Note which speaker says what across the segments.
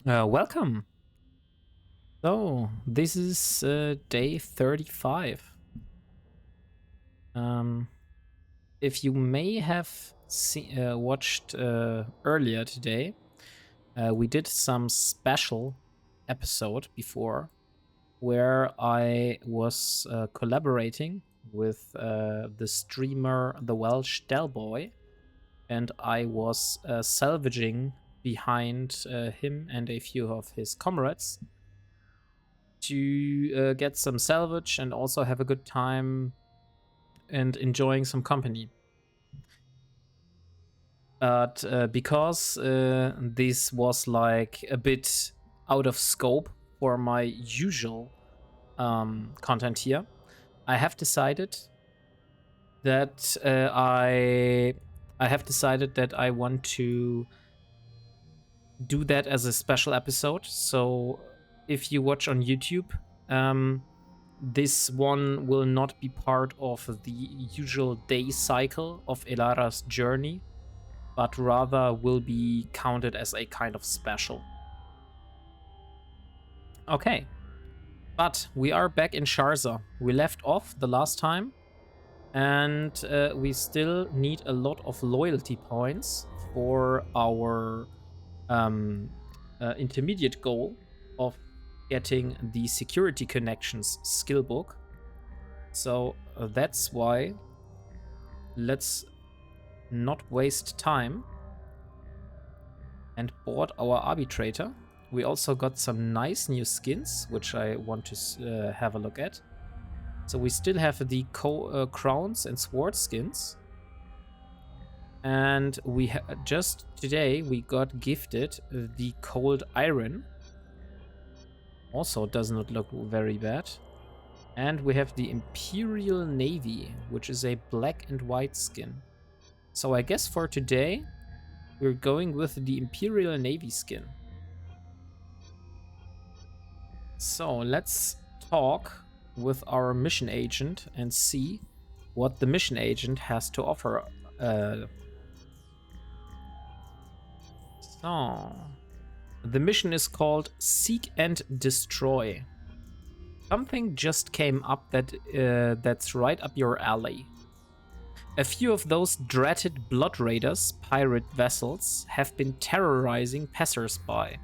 Speaker 1: Welcome. So, this is day 35. Um, if you may have watched earlier today, we did some special episode before where I was collaborating with the streamer The Welsh Delboy, and I was salvaging behind him and a few of his comrades to get some salvage and also have a good time and enjoying some company. But because this was like a bit out of scope for my usual content here, I have decided that I want to do that as a special episode. So if you watch on YouTube, this one will not be part of the usual day cycle of Elara's journey, but rather will be counted as a kind of special. Okay, but we are back in Sharza. We left off the last time, and we still need a lot of loyalty points for our intermediate goal of getting the security connections skill book. So that's why let's not waste time and board our arbitrator. We also got some nice new skins, which I want to have a look at. So we still have the crowns and sword skins. And we just today we got gifted the cold iron. Also does not look very bad. And we have the Imperial Navy, which is a black and white skin. So I guess for today, we're going with the Imperial Navy skin. So let's talk with our mission agent and see what the mission agent has to offer. So the mission is called Seek and Destroy. Something just came up that's right up your alley. A few of those dreaded Blood Raiders pirate vessels have been terrorizing passersby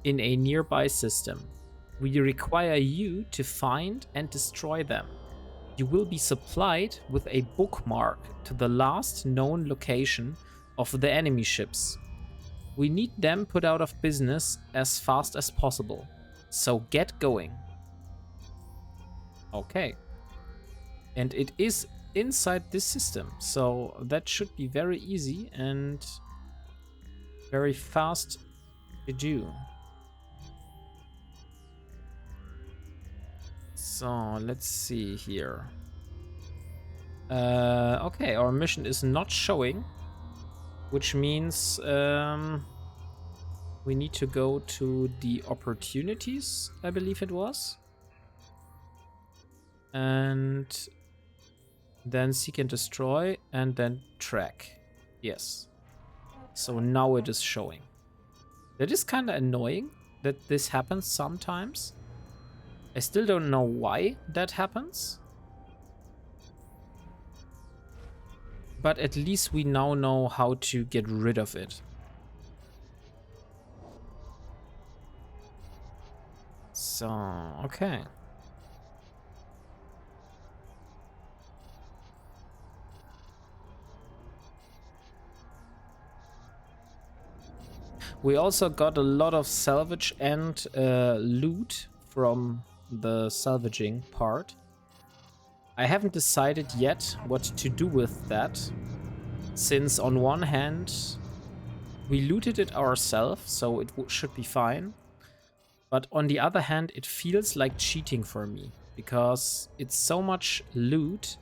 Speaker 1: in a nearby system. We require you to find and destroy them. You will be supplied with a bookmark to the last known location of the enemy ships. We need them put out of business as fast as possible. So get going. Okay. And it is inside this system, so that should be very easy and very fast to do. So let's see here. Okay, our mission is not showing, which means we need to go to the opportunities, I believe it was. And then seek and destroy, and then track. Yes. So now it is showing. That is kind of annoying that this happens sometimes. I still don't know why that happens. But at least we now know how to get rid of it. So, okay. We also got a lot of salvage and loot from the salvaging part. I haven't decided yet what to do with that, since on one hand we looted it ourselves, so it should be fine. But on the other hand, it feels like cheating for me, because it's so much loot,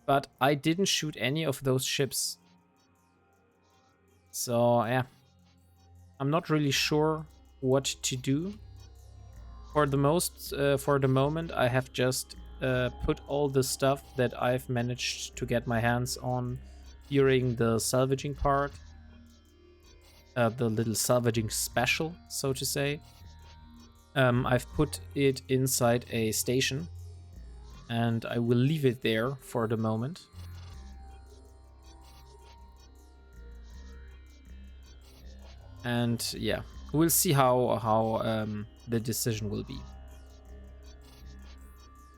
Speaker 1: but I didn't shoot any of those ships. So yeah, I'm not really sure what to do. For the moment, I have just put all the stuff that I've managed to get my hands on during the salvaging part the little salvaging special, so to say. I've put it inside a station, and I will leave it there for the moment. And yeah, we'll see how the decision will be.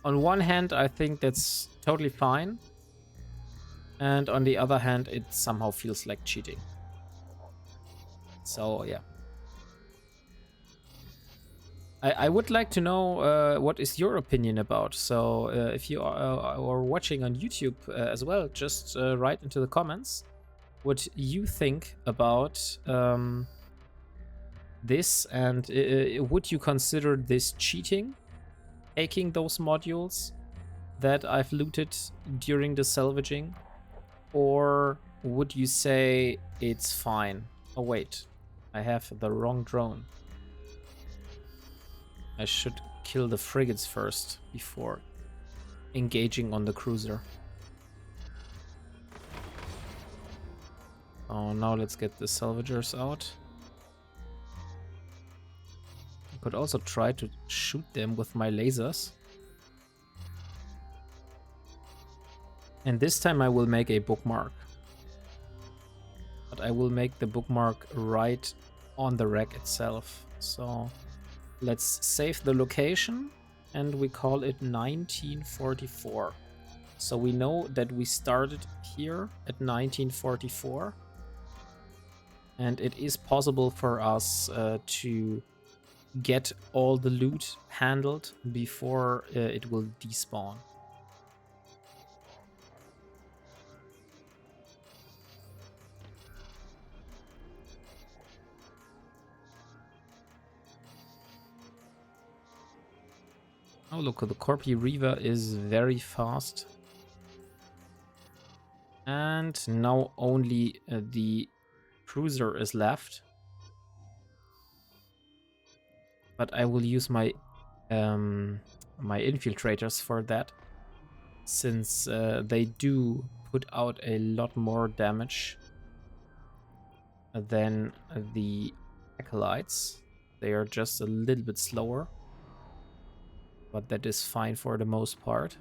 Speaker 1: On one hand, I think that's totally fine. And on the other hand, it somehow feels like cheating. So yeah. I would like to know what is your opinion about. So if you are watching on YouTube as well, just write into the comments what you think about this, and would you consider this cheating, taking those modules that I've looted during the salvaging, or would you say it's fine? Oh wait, I have the wrong drone. I should kill the frigates first before engaging on the cruiser. Oh, now let's get the salvagers out. I could also try to shoot them with my lasers. And this time I will make a bookmark. But I will make the bookmark right on the wreck itself. So let's save the location and we call it 1944. So we know that we started here at 1944. And it is possible for us to get all the loot handled before it will despawn. Oh look, the Corpi Reaver is very fast. And now only the cruiser is left. But I will use my my infiltrators for that, since they do put out a lot more damage than the acolytes. They are just a little bit slower, but that is fine for the most part.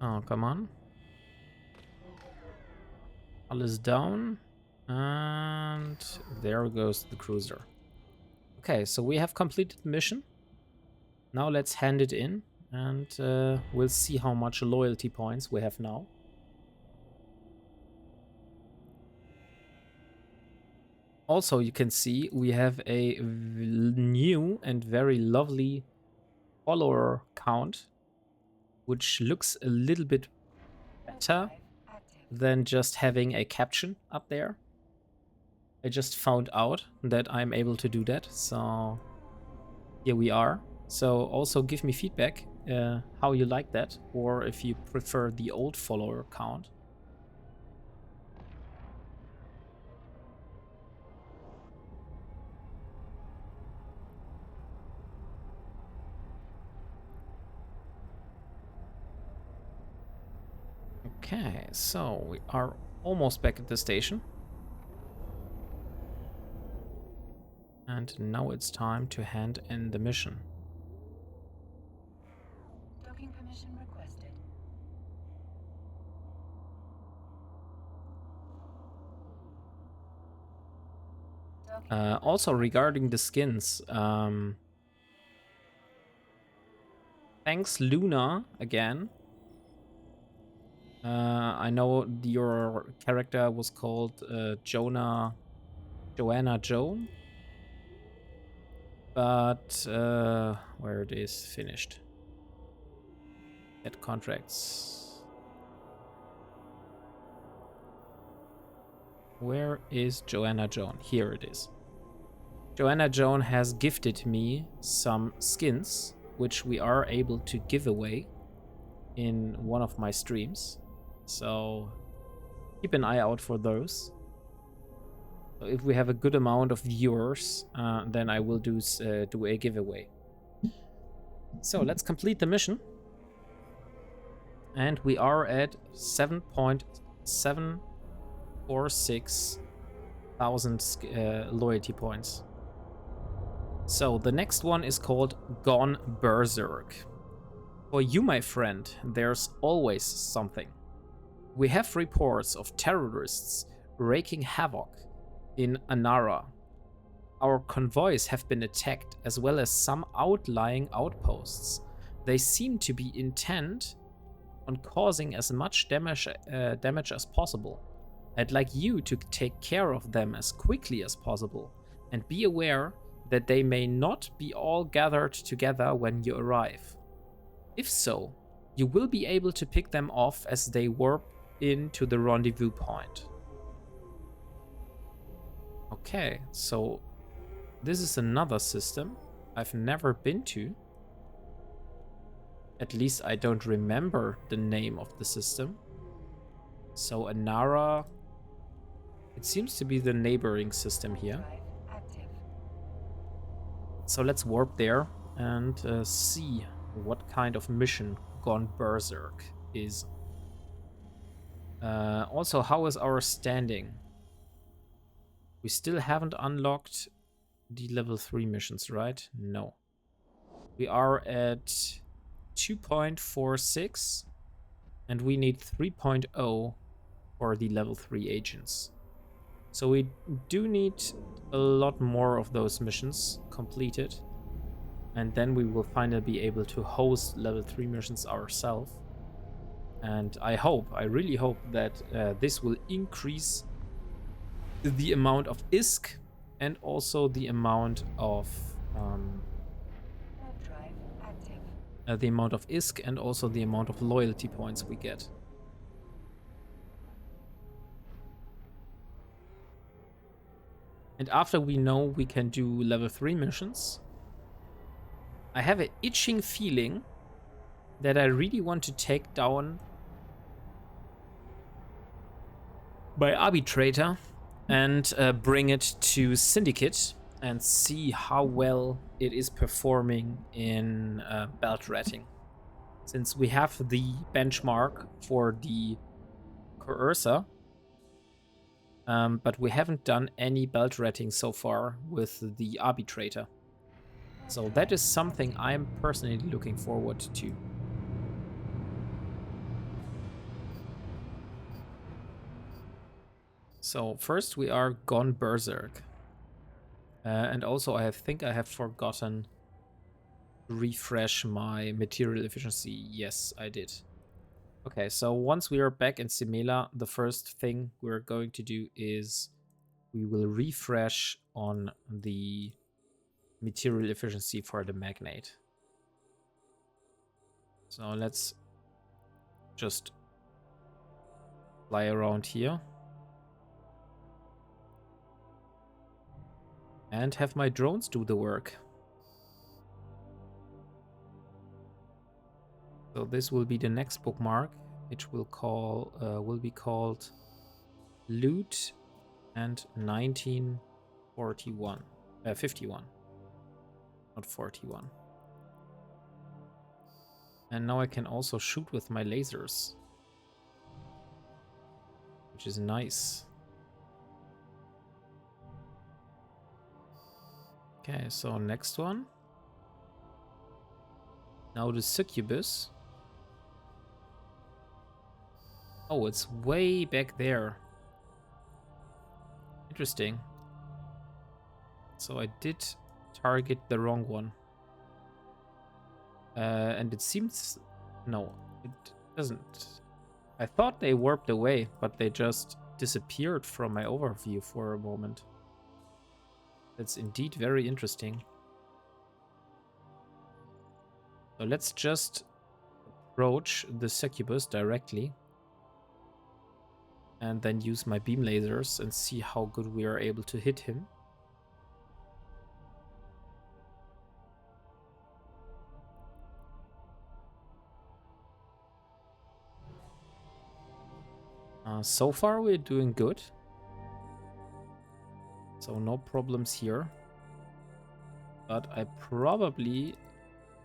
Speaker 1: Oh, come on. All is down. And there goes the cruiser. Okay, so we have completed the mission. Now let's hand it in, and we'll see how much loyalty points we have now. Also, you can see we have a new and very lovely follower count, which looks a little bit better than just having a caption up there. I just found out that I'm able to do that, so here we are. So also give me feedback how you like that, or if you prefer the old follower count. Okay, so we are almost back at the station. And now it's time to hand in the mission.
Speaker 2: Docking permission requested.
Speaker 1: Also regarding the skins, thanks Luna again. I know your character was called Joanna Joan, but where it is finished. Get contracts. Where is Joanna Joan? Here it is. Joanna Joan has gifted me some skins, which we are able to give away in one of my streams. So keep an eye out for those. So if we have a good amount of viewers, then I will do a giveaway. So let's complete the mission. And we are at 7.746 thousand loyalty points. So the next one is called Gone Berserk. For you, my friend, there's always something. We have reports of terrorists wreaking havoc in Anara. Our convoys have been attacked, as well as some outlying outposts. They seem to be intent on causing as much damage as possible. I'd like you to take care of them as quickly as possible, and be aware that they may not be all gathered together when you arrive. If so, you will be able to pick them off as they warp into the rendezvous point. Okay, so this is another system I've never been to. At least I don't remember the name of the system. So Anara, it seems to be the neighboring system here. So let's warp there and see what kind of mission Gone Berserk is. Also, how is our standing? We still haven't unlocked the level 3 missions, right? No. We are at 2.46 and we need 3.0 for the level 3 agents. So we do need a lot more of those missions completed, and then we will finally be able to host level 3 missions ourselves. And I really hope that this will increase the amount of ISK and also the amount of loyalty points we get. And after we know we can do level 3 missions, I have an itching feeling that I really want to take down my arbitrator and bring it to Syndicate and see how well it is performing in belt ratting. Since we have the benchmark for the Coercer, but we haven't done any belt ratting so far with the arbitrator. So that is something I'm personally looking forward to. So first we are Gone Berserk. And also I think I have forgotten to refresh my material efficiency. Yes, I did. Okay, so once we are back in Simela, the first thing we're going to do is we will refresh on the material efficiency for the magnate. So let's just fly around here and have my drones do the work. So this will be the next bookmark, which will be called Loot and 1941, 51, not 41. And now I can also shoot with my lasers, which is nice. Okay, so next one. Now the succubus. Oh, it's way back there. Interesting. So I did target the wrong one. And it seems... No, it doesn't. I thought they warped away, but they just disappeared from my overview for a moment. That's indeed very interesting. So let's just approach the succubus directly. And then use my beam lasers and see how good we are able to hit him. So far we're doing good. So no problems here. But I probably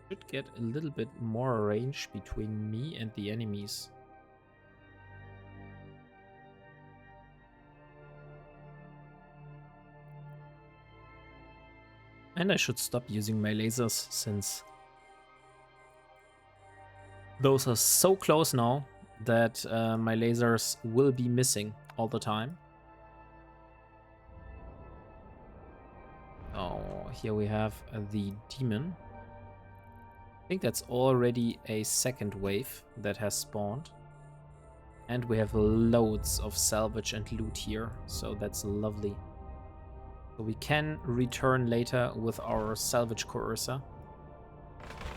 Speaker 1: Should get a little bit more range between me and the enemies. And I should stop using my lasers since those are so close now that my lasers will be missing all the time. Oh, here we have the demon. I think that's already a second wave that has spawned. And we have loads of salvage and loot here, so that's lovely. So we can return later with our salvage coercer.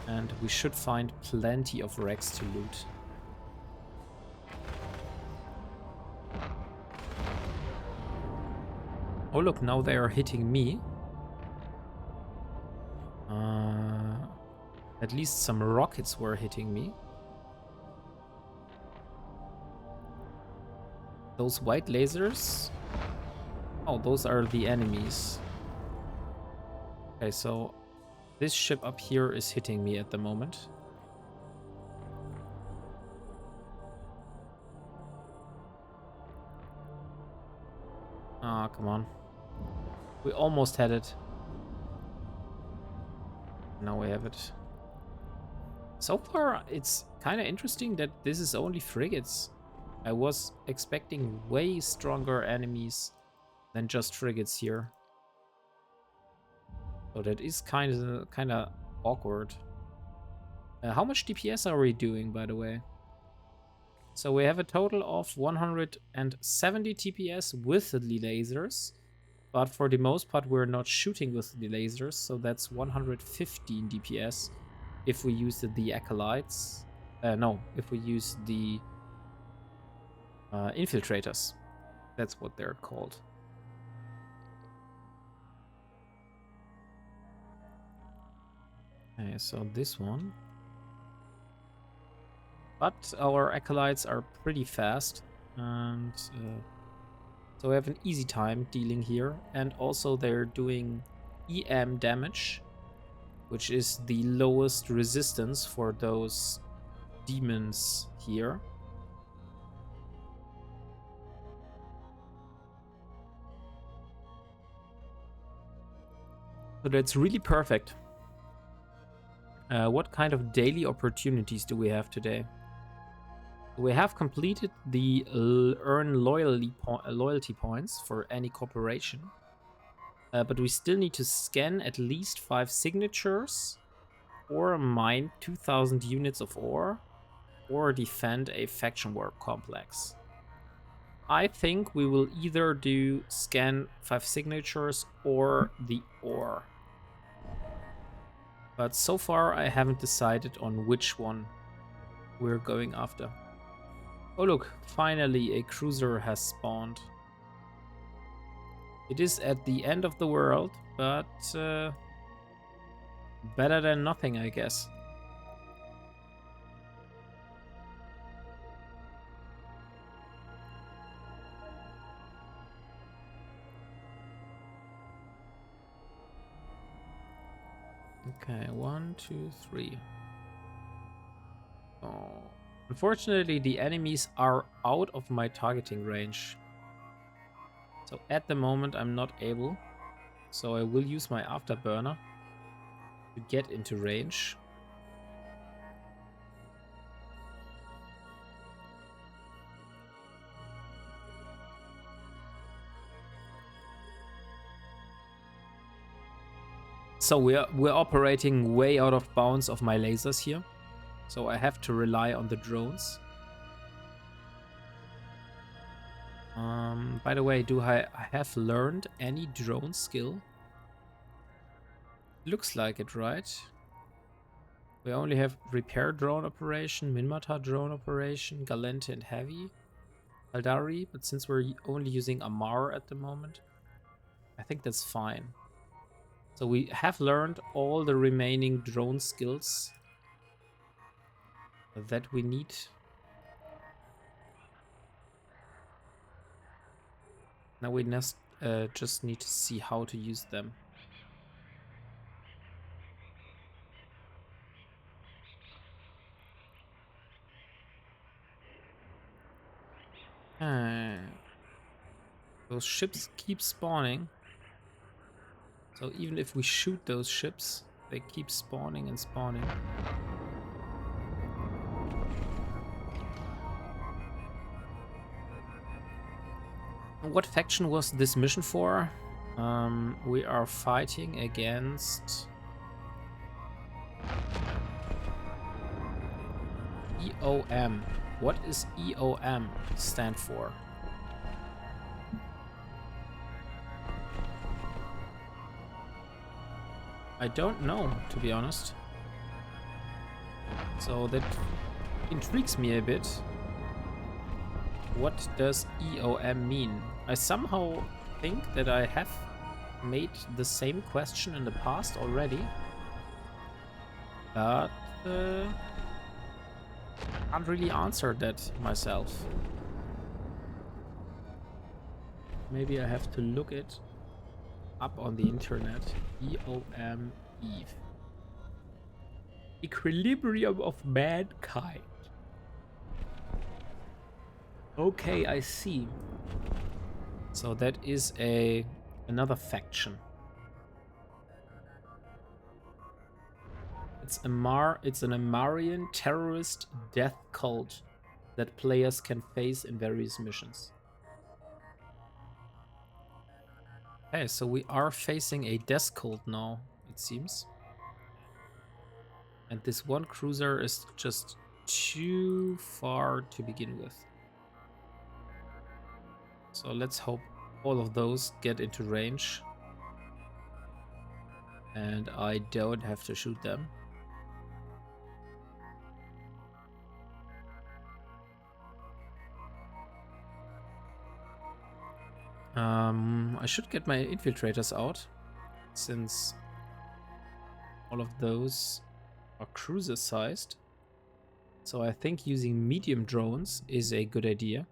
Speaker 1: And we should find plenty of wrecks to loot. Oh look, now they are hitting me. At least some rockets were hitting me. Those white lasers? Oh, those are the enemies. Okay, so this ship up here is hitting me at the moment. Ah, come on. We almost had it. Now we have it. So far, it's kind of interesting that this is only frigates. I was expecting way stronger enemies than just frigates here. So that is kind of awkward. How much DPS are we doing, by the way? So we have a total of 170 TPS with the lasers. But for the most part, we're not shooting with the lasers. So that's 115 DPS if we use the acolytes. No, if we use the infiltrators. That's what they're called. Okay, so this one. But our acolytes are pretty fast. And so we have an easy time dealing here. And also they're doing EM damage, which is the lowest resistance for those demons here. So that's really perfect. What kind of daily opportunities do we have today? We have completed the earn loyalty points for any corporation. But we still need to scan at least 5 signatures, or mine 2,000 units of ore, or defend a faction warp complex. I think we will either do scan 5 signatures or the ore. But so far I haven't decided on which one we're going after. Oh look, finally a cruiser has spawned. It is at the end of the world, but better than nothing, I guess. Okay, 1, 2, 3. Oh. Unfortunately, the enemies are out of my targeting range. So at the moment, I'm not able. So I will use my afterburner to get into range. So we're operating way out of bounds of my lasers here. So I have to rely on the drones. By the way, do I have learned any drone skill? Looks like it, right? We only have repair drone operation, Minmata drone operation, Galente and heavy, Aldari, but since we're only using Amar at the moment, I think that's fine. So we have learned all the remaining drone skills that we need. Now we just need to see how to use them. Those ships keep spawning. So even if we shoot those ships, they keep spawning and spawning. What faction was this mission for? We are fighting against EOM. What is EOM stand for? I don't know, to be honest. So that intrigues me a bit. What does EOM mean? I somehow think that I have made the same question in the past already. But can't really answer that myself. Maybe I have to look it up on the internet. EOM Eve. Equilibrium of mankind. Okay, I see. So that is another faction. It's an Amarian terrorist death cult that players can face in various missions. Okay, so we are facing a death cult now, it seems. And this one cruiser is just too far to begin with. So let's hope all of those get into range. And I don't have to shoot them. I should get my infiltrators out, since all of those are cruiser sized. So I think using medium drones is a good idea.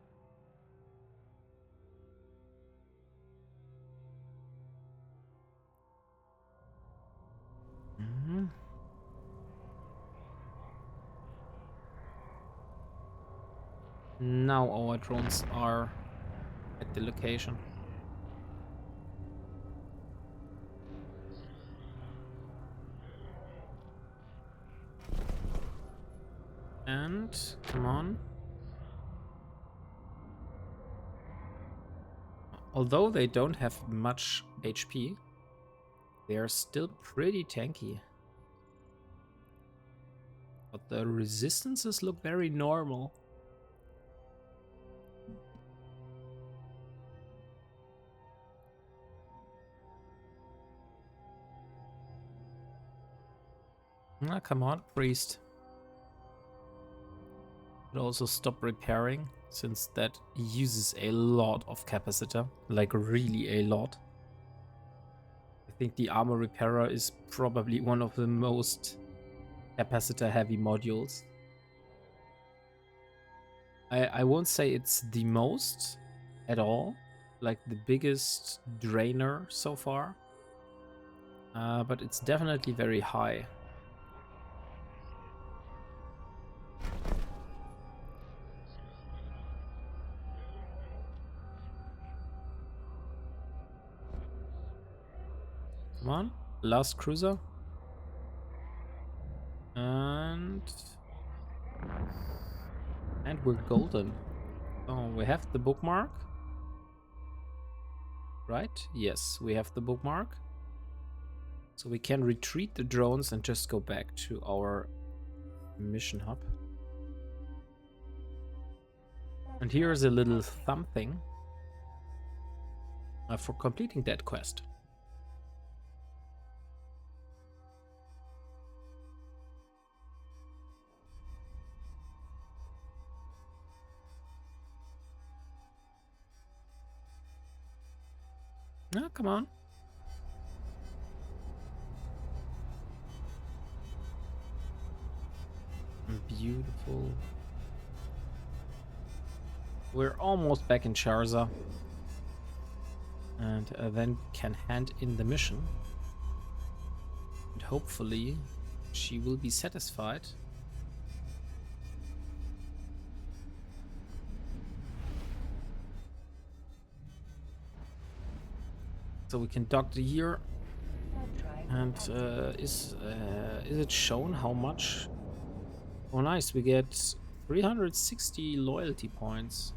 Speaker 1: Now our drones are at the location. And come on. Although they don't have much HP, they are still pretty tanky. But the resistances look very normal. Ah, come on, priest. But also stop repairing, since that uses a lot of capacitor, like really a lot. I think the armor repairer is probably one of the most capacitor heavy modules. I won't say it's the most at all, like the biggest drainer so far, but it's definitely very high. Come on, last cruiser. And we're golden. Oh, we have the bookmark. Right? Yes, we have the bookmark. So we can retreat the drones and just go back to our mission hub. And here's a little something for completing that quest. Oh, come on. Beautiful. We're almost back in Sharza. And then can hand in the mission. And hopefully she will be satisfied. So we can dock the year.
Speaker 2: Warp drive
Speaker 1: And
Speaker 2: active.
Speaker 1: is it shown how much? Oh, nice. We get 360 loyalty points.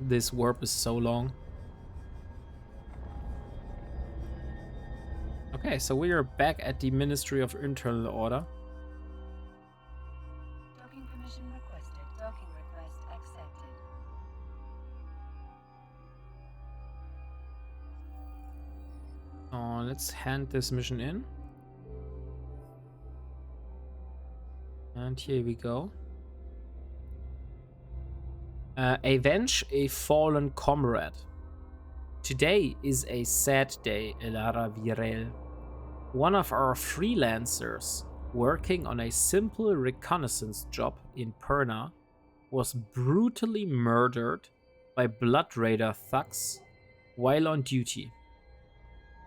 Speaker 1: This warp is so long. Okay, so we are back at the Ministry of Internal Order.
Speaker 2: Docking permission requested. Docking request accepted.
Speaker 1: Let's hand this mission in. And here we go. Avenge a fallen comrade. Today is a sad day, Elara Virel. One of our freelancers, working on a simple reconnaissance job in Perna, was brutally murdered by Blood Raider thugs while on duty.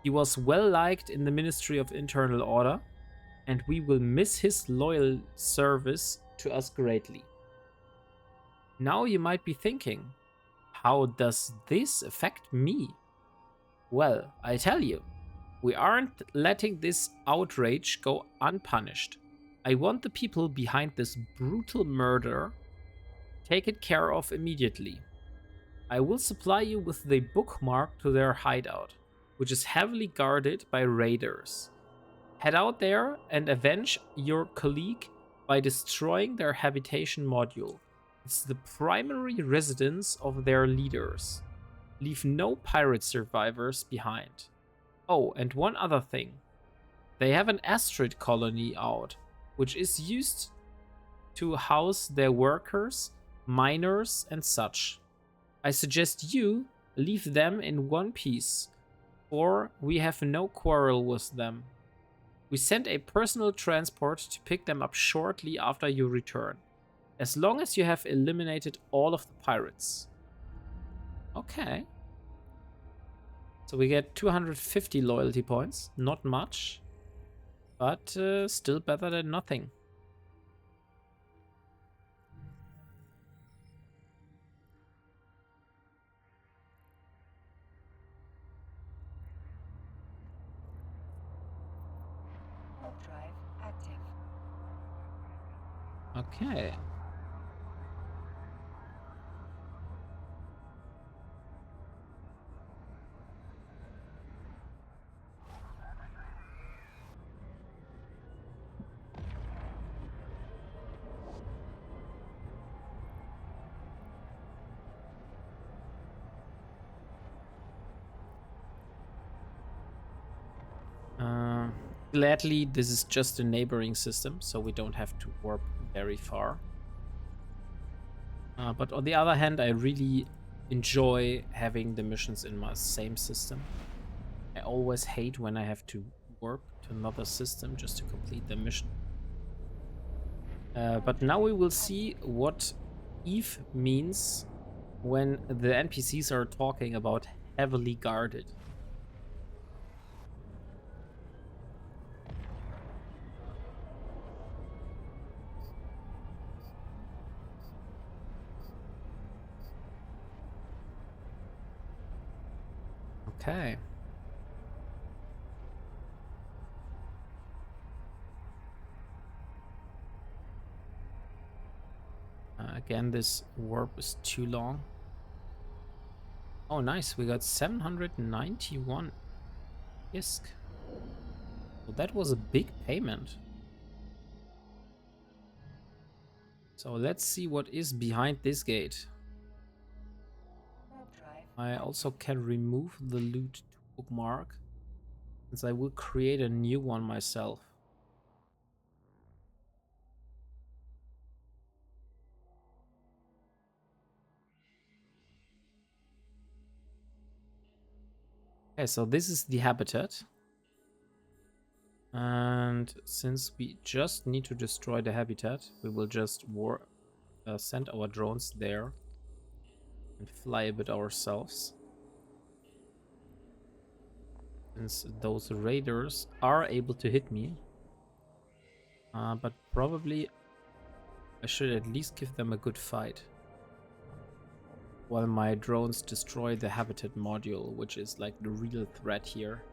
Speaker 1: He was well liked in the Ministry of Internal Order, and we will miss his loyal service to us greatly. Now you might be thinking, how does this affect me? Well, I tell you, we aren't letting this outrage go unpunished. I want the people behind this brutal murder taken care of immediately. I will supply you with the bookmark to their hideout, which is heavily guarded by raiders. Head out there and avenge your colleague by destroying their habitation module. It's the primary residence of their leaders. Leave no pirate survivors behind. Oh, and one other thing. They have an asteroid colony out, which is used to house their workers, miners, and such. I suggest you leave them in one piece, for we have no quarrel with them. We send a personal transport to pick them up shortly after you return, as long as you have eliminated all of the pirates. Okay. So we get 250 loyalty points, not much, but still better than nothing.
Speaker 2: Warp drive active.
Speaker 1: Okay. Gladly, this is just a neighboring system, so we don't have to warp very far. But on the other hand, I really enjoy having the missions in my same system. I always hate when I have to warp to another system just to complete the mission. But now we will see what Eve means when the NPCs are talking about heavily guarded. Okay. Again, this warp is too long. Oh, nice. We got 791 ISK. Well, that was a big payment. So let's see what is behind this gate.
Speaker 2: Warp drive.
Speaker 1: I also can remove the loot bookmark, since I will create a new one myself. Okay, so this is the habitat. And since we just need to destroy the habitat, we will just send our drones there and fly a bit ourselves. Since those raiders are able to hit me, But probably I should at least give them a good fight. While my drones destroy the habitat module, which is like the real threat here.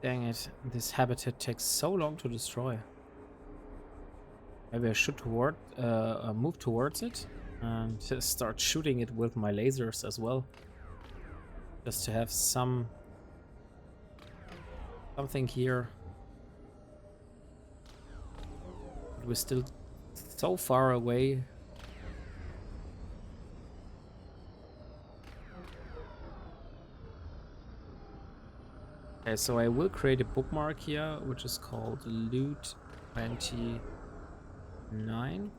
Speaker 1: Dang it, this habitat takes so long to destroy. Maybe I should move towards it and start shooting it with my lasers as well. Just to have something here. But we're still so far away. Okay, so I will create a bookmark here, which is called Loot 29.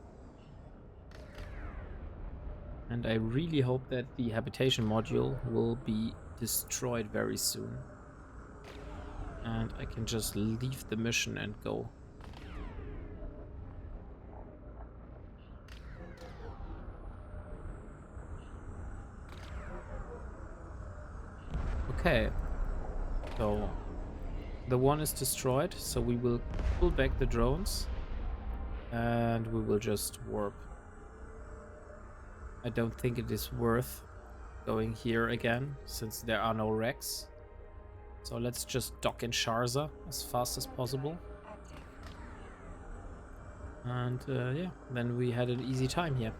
Speaker 1: And I really hope that the habitation module will be destroyed very soon. And I can just leave the mission and go. Okay. So the one is destroyed, so we will pull back the drones. And we will just warp. I don't think it is worth going here again, since there are no wrecks. So let's just dock in Sharza as fast as possible. And yeah, then we had an easy time here.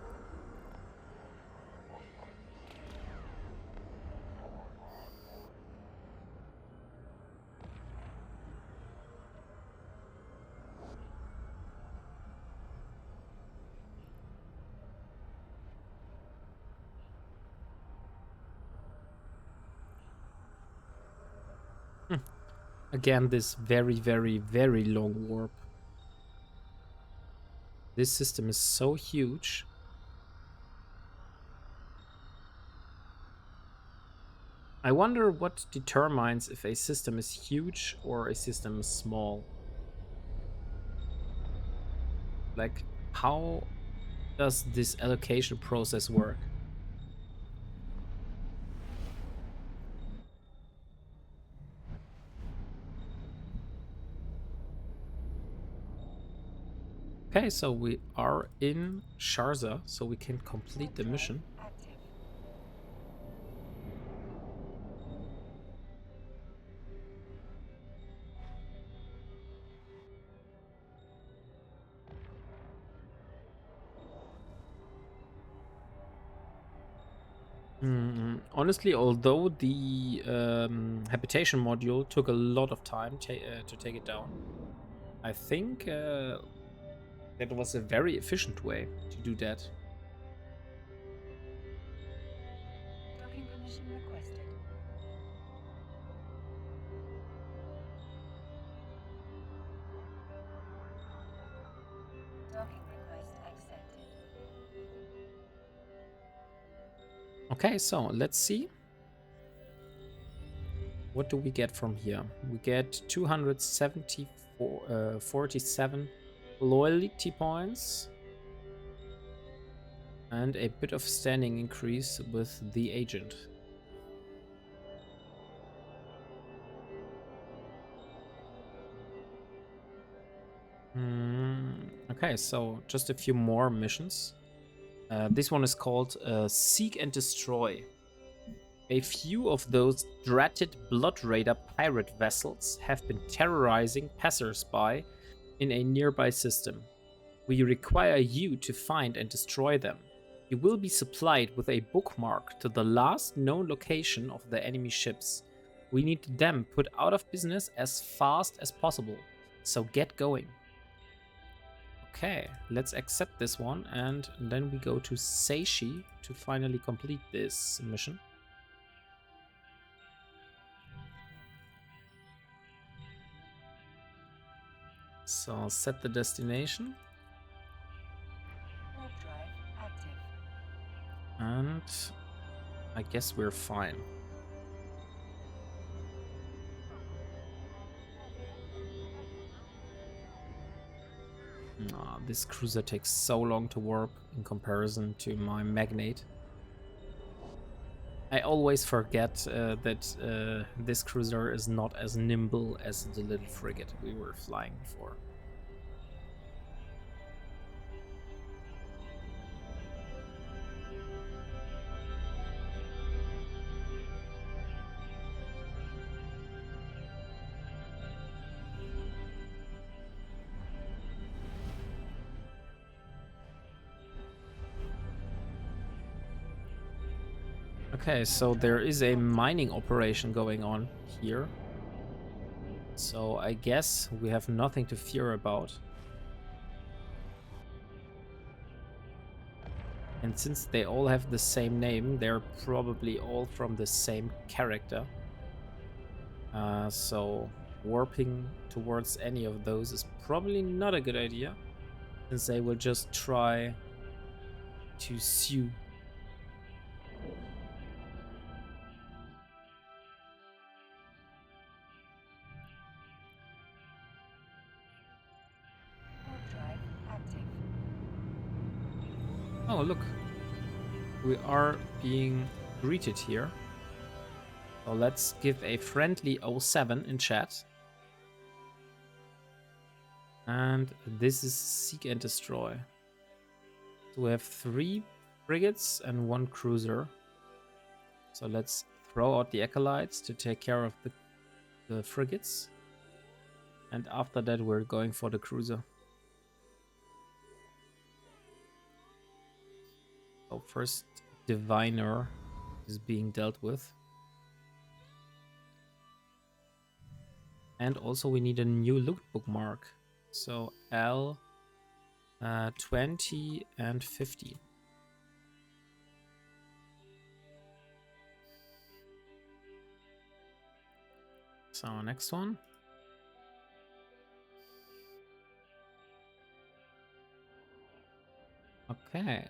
Speaker 1: Again, this very, very, very long warp. This system is so huge. I wonder what determines if a system is huge or a system is small. Like, how does this allocation process work? Okay, so we are in Sharza, so we can complete the mission. Honestly, although the habitation module took a lot of time to take it down, I think that was a very efficient way to do that.
Speaker 2: Docking permission requested. Docking request accepted.
Speaker 1: Okay, so let's see. What do we get from here? We get 247 loyalty points and a bit of standing increase with the agent. Okay, so just a few more missions. This one is called Seek and Destroy. A few of those dreaded Blood Raider pirate vessels have been terrorizing passersby in a nearby system. We require you to find and destroy them. You will be supplied with a bookmark to the last known location of the enemy ships. We need them put out of business as fast as possible, so get going. Okay, let's accept this one, and then we go to Seishi to finally complete this mission. So set the destination.
Speaker 2: Warp drive active.
Speaker 1: And I guess we're fine. Ah, this cruiser takes so long to warp in comparison to my magnate. I always forget that this cruiser is not as nimble as the little frigate we were flying before. Okay, so there is a mining operation going on here. So I guess we have nothing to fear about. And since they all have the same name, they're probably all from the same character. So warping towards any of those is probably not a good idea, since they will just try to sue.
Speaker 2: Warp drive active.
Speaker 1: Oh, look. We are being greeted here. So let's give a friendly 07 in chat. And this is Seek and Destroy. So we have 3 frigates and 1 cruiser. So let's throw out the acolytes to take care of the frigates. And after that we're going for the cruiser. So first Diviner is being dealt with. And also we need a new loot bookmark. So L 20 and 50. So next one. Okay.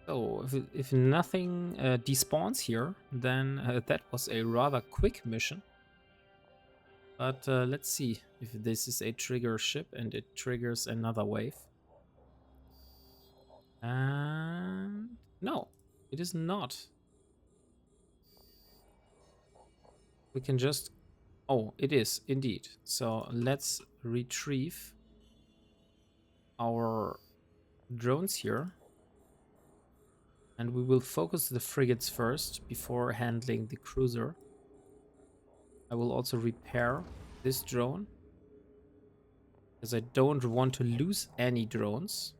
Speaker 1: So if nothing despawns here, then that was a rather quick mission. But let's see if this is a trigger ship and it triggers another wave. And no, it is not. We can just... Oh, it is indeed. So let's retrieve our drones here. And we will focus the frigates first before handling the cruiser. I will also repair this drone, because I don't want to lose any drones.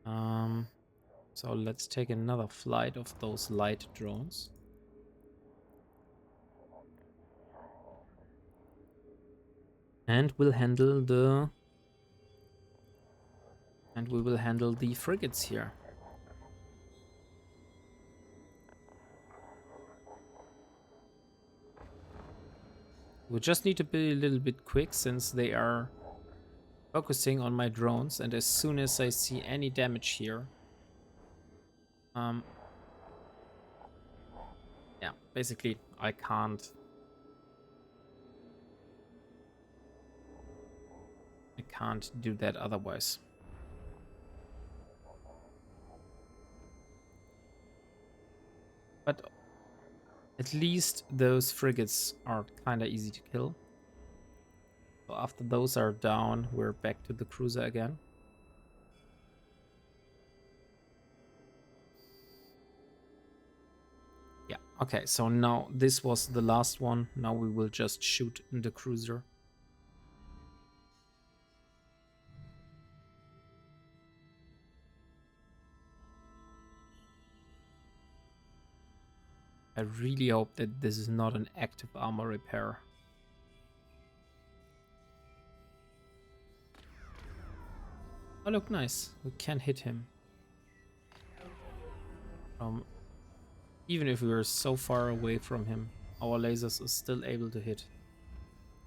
Speaker 1: So let's take another flight of those light drones. And we'll handle the... And we will handle the frigates here. We just need to be a little bit quick, since they are focusing on my drones, and as soon as I see any damage here, yeah, basically I can't do that otherwise. But at least those frigates are kind of easy to kill. So after those are down, we're back to the cruiser again. Yeah, okay, so now this was the last one. Now we will just shoot the cruiser. I really hope that this is not an active armor repair. Oh, look, nice. We can hit him. Even if we are so far away from him, our lasers are still able to hit.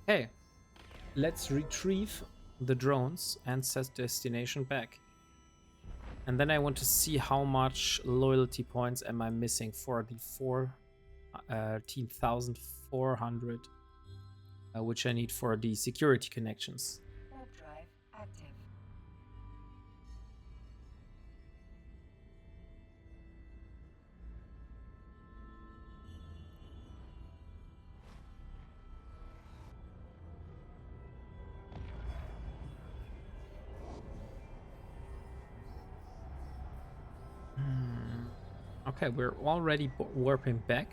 Speaker 1: Hey, let's retrieve the drones and set destination back. And then I want to see how much loyalty points am I missing for the 14,400, which I need for the security connections.
Speaker 2: Warp drive active.
Speaker 1: Okay, we're already warping back.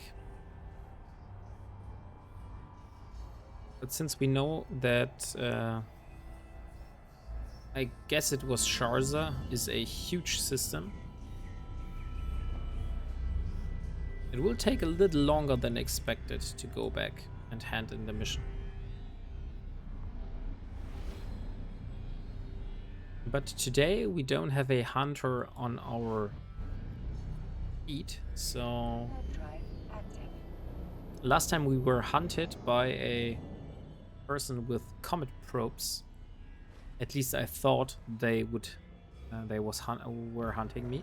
Speaker 1: But since we know that, I guess it was Sharza, is a huge system, it will take a little longer than expected to go back and hand in the mission. But today we don't have a hunter on our feet, so
Speaker 2: Warp drive active.
Speaker 1: last time we were hunted by a person with comet probes. At least I thought they would, were hunting me.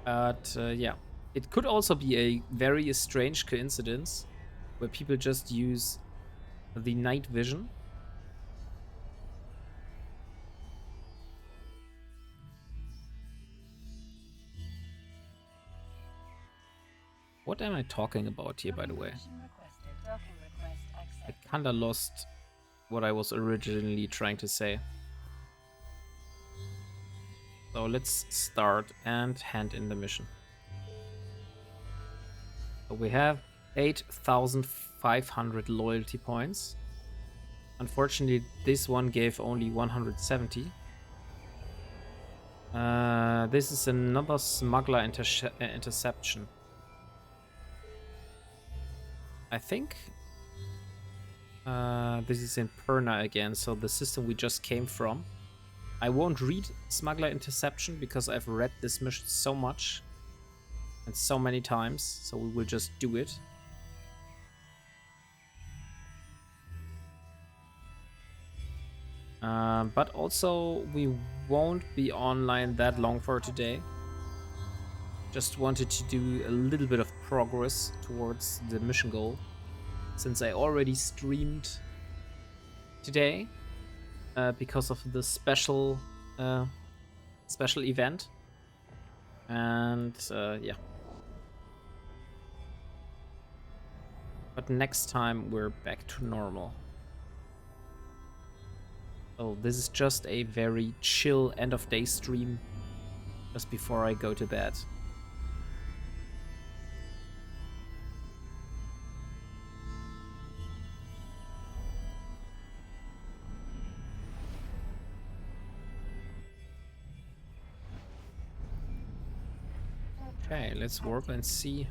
Speaker 1: But yeah, it could also be a very strange coincidence where people just use the night vision. What am I talking about here, by the way?
Speaker 2: Mission requested. Docking request
Speaker 1: I
Speaker 2: accepted.
Speaker 1: kinda lost what I was originally trying to say. So let's start and hand in the mission. So we have 8,500 loyalty points. Unfortunately, this one gave only 170. This is another smuggler interception. I think this is in Perna again, so the system we just came from. I won't read smuggler interception because I've read this mission so much and so many times, so we will just do it. But also we won't be online that long for today. Just wanted to do a little bit of progress towards the mission goal, since I already streamed today because of the special event. And yeah. But next time we're back to normal. So this is just a very chill end of day stream just before I go to bed. Okay, let's warp and see.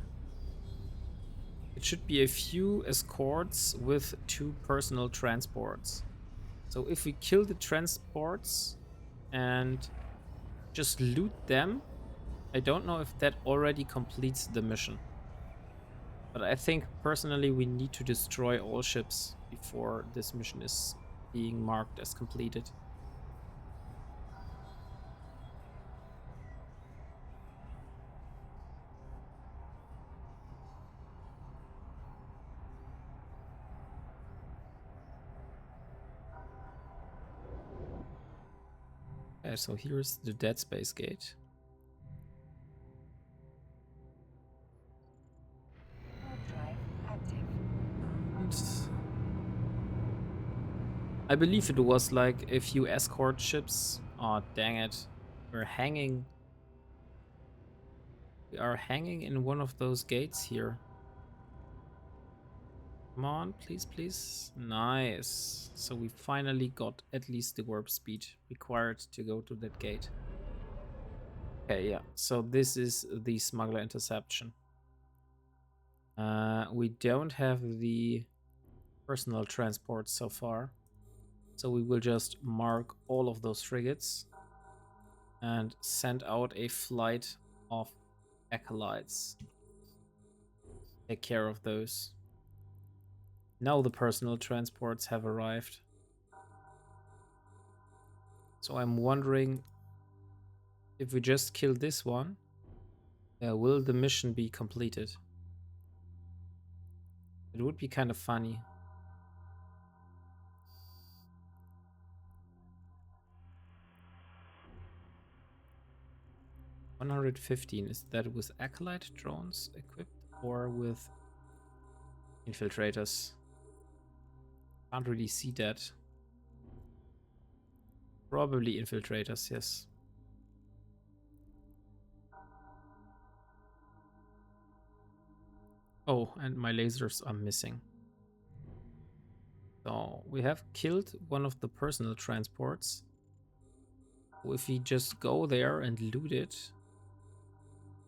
Speaker 1: It should be a few escorts with 2 personal transports. So if we kill the transports and just loot them, I don't know if that already completes the mission. But I think personally we need to destroy all ships before this mission is being marked as completed. Okay, so here's the Dead Space gate.
Speaker 2: Warp drive active.
Speaker 1: And I believe it was like a few escort ships. Oh, dang it. We're hanging. We are hanging in one of those gates here. Come on, please, please. Nice. So we finally got at least the warp speed required to go to that gate. Okay, yeah. So this is the smuggler interception. We don't have the personal transport so far. So we will just mark all of those frigates and send out a flight of acolytes. Take care of those. Now the personal transports have arrived. So I'm wondering if we just kill this one, will the mission be completed? It would be kind of funny. $115, is that with Acolyte drones equipped or with infiltrators? Can't really see that. Probably infiltrators, yes. Oh, and my lasers are missing. So we have killed one of the personal transports. If we just go there and loot it,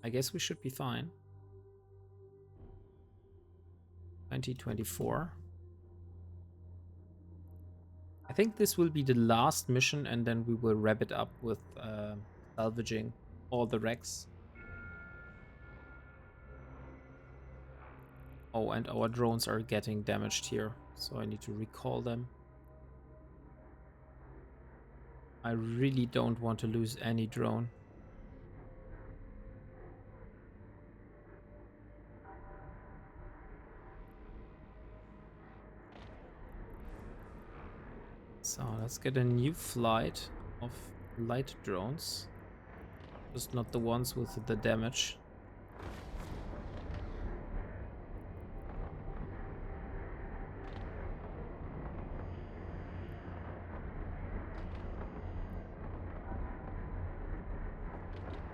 Speaker 1: I guess we should be fine. 2024. I think this will be the last mission, and then we will wrap it up with salvaging all the wrecks. Oh, and our drones are getting damaged here, so I need to recall them. I really don't want to lose any drone. So let's get a new flight of light drones. Just not the ones with the damage.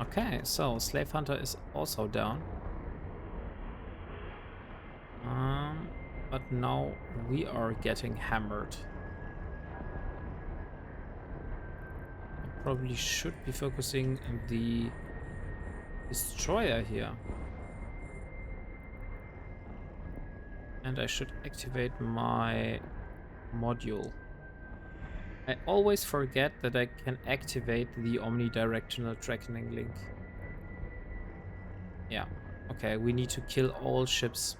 Speaker 1: Okay, so Slave Hunter is also down. But now we are getting hammered. I probably should be focusing on the destroyer here. And I should activate my module. I always forget that I can activate the omnidirectional tracking link. Yeah, okay, we need to kill all ships.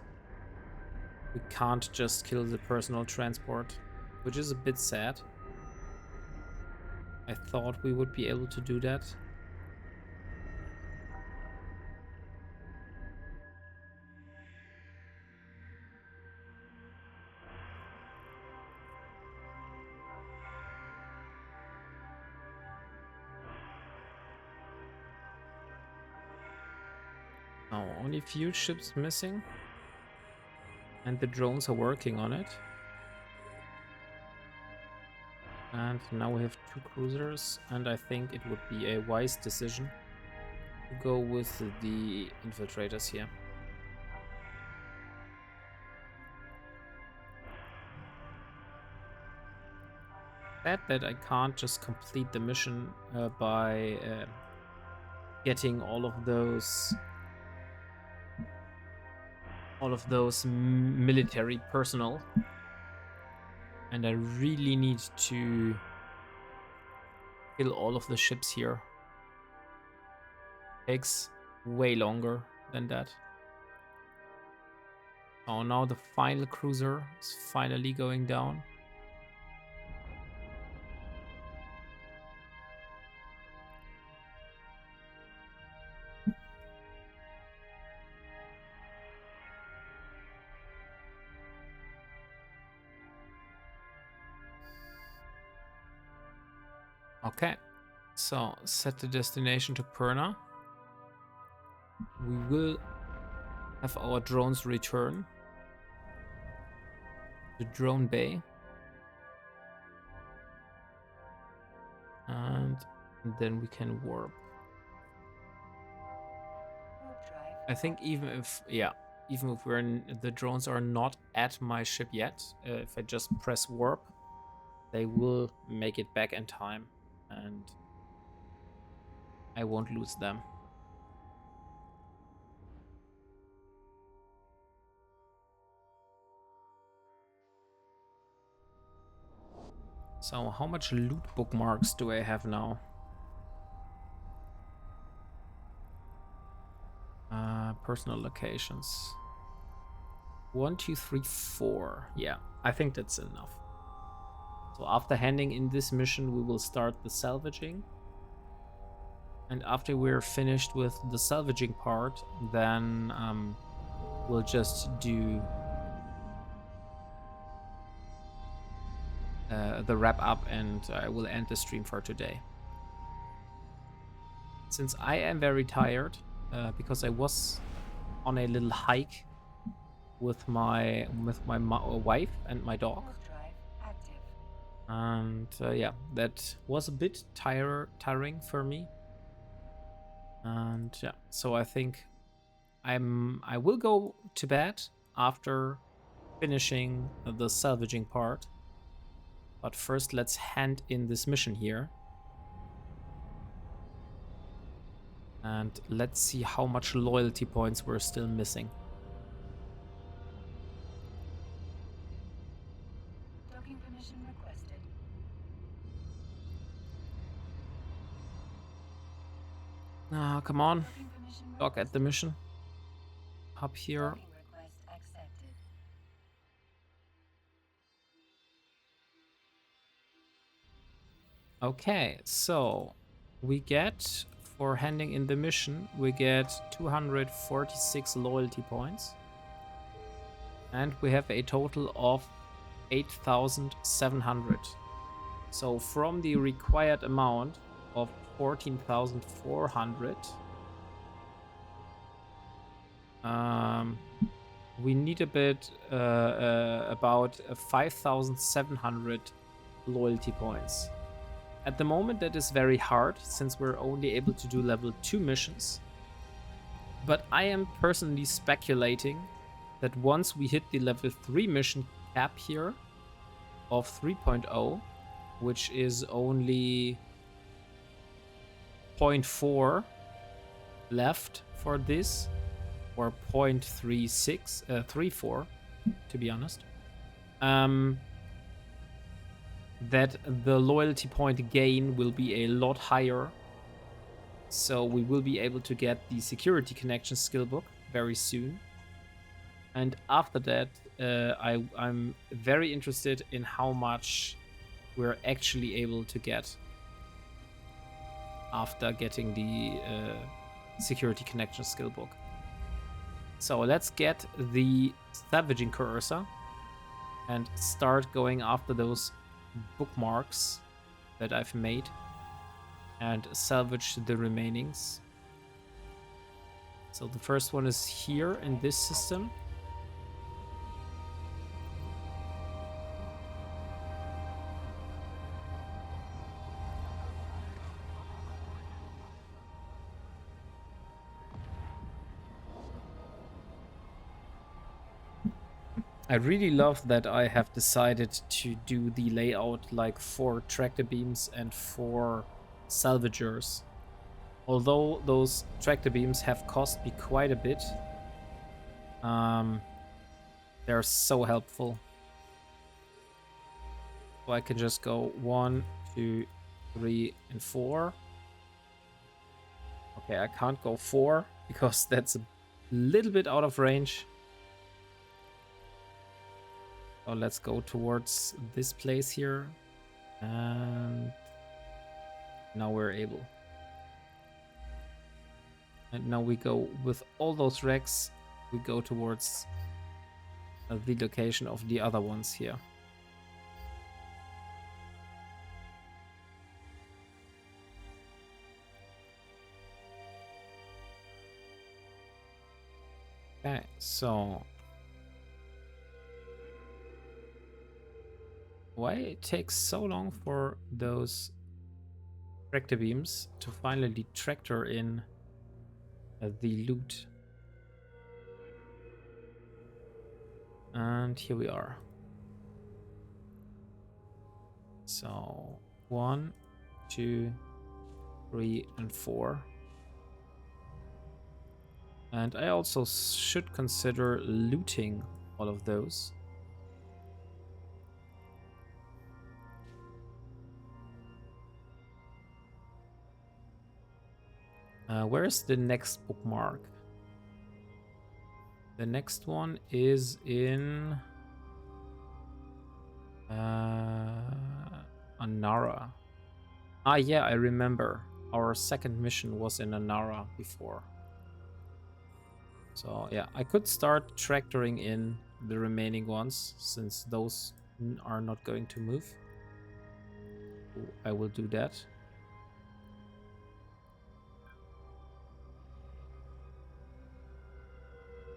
Speaker 1: We can't just kill the personal transport, which is a bit sad. I thought we would be able to do that. Oh, only a few ships missing. And the drones are working on it. And now we have 2 cruisers, and I think it would be a wise decision to go with the infiltrators here. Sad that I can't just complete the mission by getting all of those military personnel, and I really need to kill all of the ships here. Takes way longer than that. Oh, now the final cruiser is finally going down. Okay, so set the destination to Perna. We will have our drones return to Drone Bay. And then we can warp. I think even if the drones are not at my ship yet, if I just press warp, they will make it back in time, and I won't lose them. So how much loot bookmarks do I have now? Personal locations. 1, 2, 3, 4. Yeah, I think that's enough. So after handing in this mission, we will start the salvaging. And after we're finished with the salvaging part, then we'll just do the wrap up, and I will end the stream for today. Since I am very tired, because I was on a little hike with my wife and my dog,
Speaker 2: Warp drive active.
Speaker 1: and yeah, that was a bit tiring for me. And yeah, so I think I will go to bed after finishing the salvaging part. But first, let's hand in this mission here. And let's see how much loyalty points we're still missing.
Speaker 2: Docking permission requested.
Speaker 1: Ah, come on.
Speaker 2: Docking permission
Speaker 1: Dock at the mission. Up here.
Speaker 2: Docking request accepted.
Speaker 1: Okay, so we get, for handing in the mission, we get 246 loyalty points. And we have a total of 8,700. So from the required amount of 14,400, we need a bit about 5,700 loyalty points. At the moment, that is very hard since we're only able to do level 2 missions. But I am personally speculating that once we hit the level 3 mission cap here of 3.0, which is only 0.4 left for this, or 0.34 to be honest, that the loyalty point gain will be a lot higher. So we will be able to get the security connection skill book very soon. And after that, I'm very interested in how much we're actually able to get after getting the security connection skill book. So let's get the salvaging cursor and start going after those bookmarks that I've made and salvage the remainings. So the first one is here in this system. I really love that I have decided to do the layout like 4 tractor beams and 4 salvagers. Although those tractor beams have cost me quite a bit, they're so helpful. So I can just go 1, 2, 3, and 4. Okay, I can't go 4 because that's a little bit out of range. So let's go towards this place here. And now we're able. And now we go with all those wrecks, we go towards the location of the other ones here. Okay, so why it takes so long for those tractor beams to finally tractor in the loot? And here we are. So 1, 2, 3, and 4. And I also should consider looting all of those. Where is the next bookmark? The next one is in Anara. Ah, yeah, I remember. our second mission was in Anara before. So yeah, I could start tractoring in the remaining ones since those are not going to move. I will do that.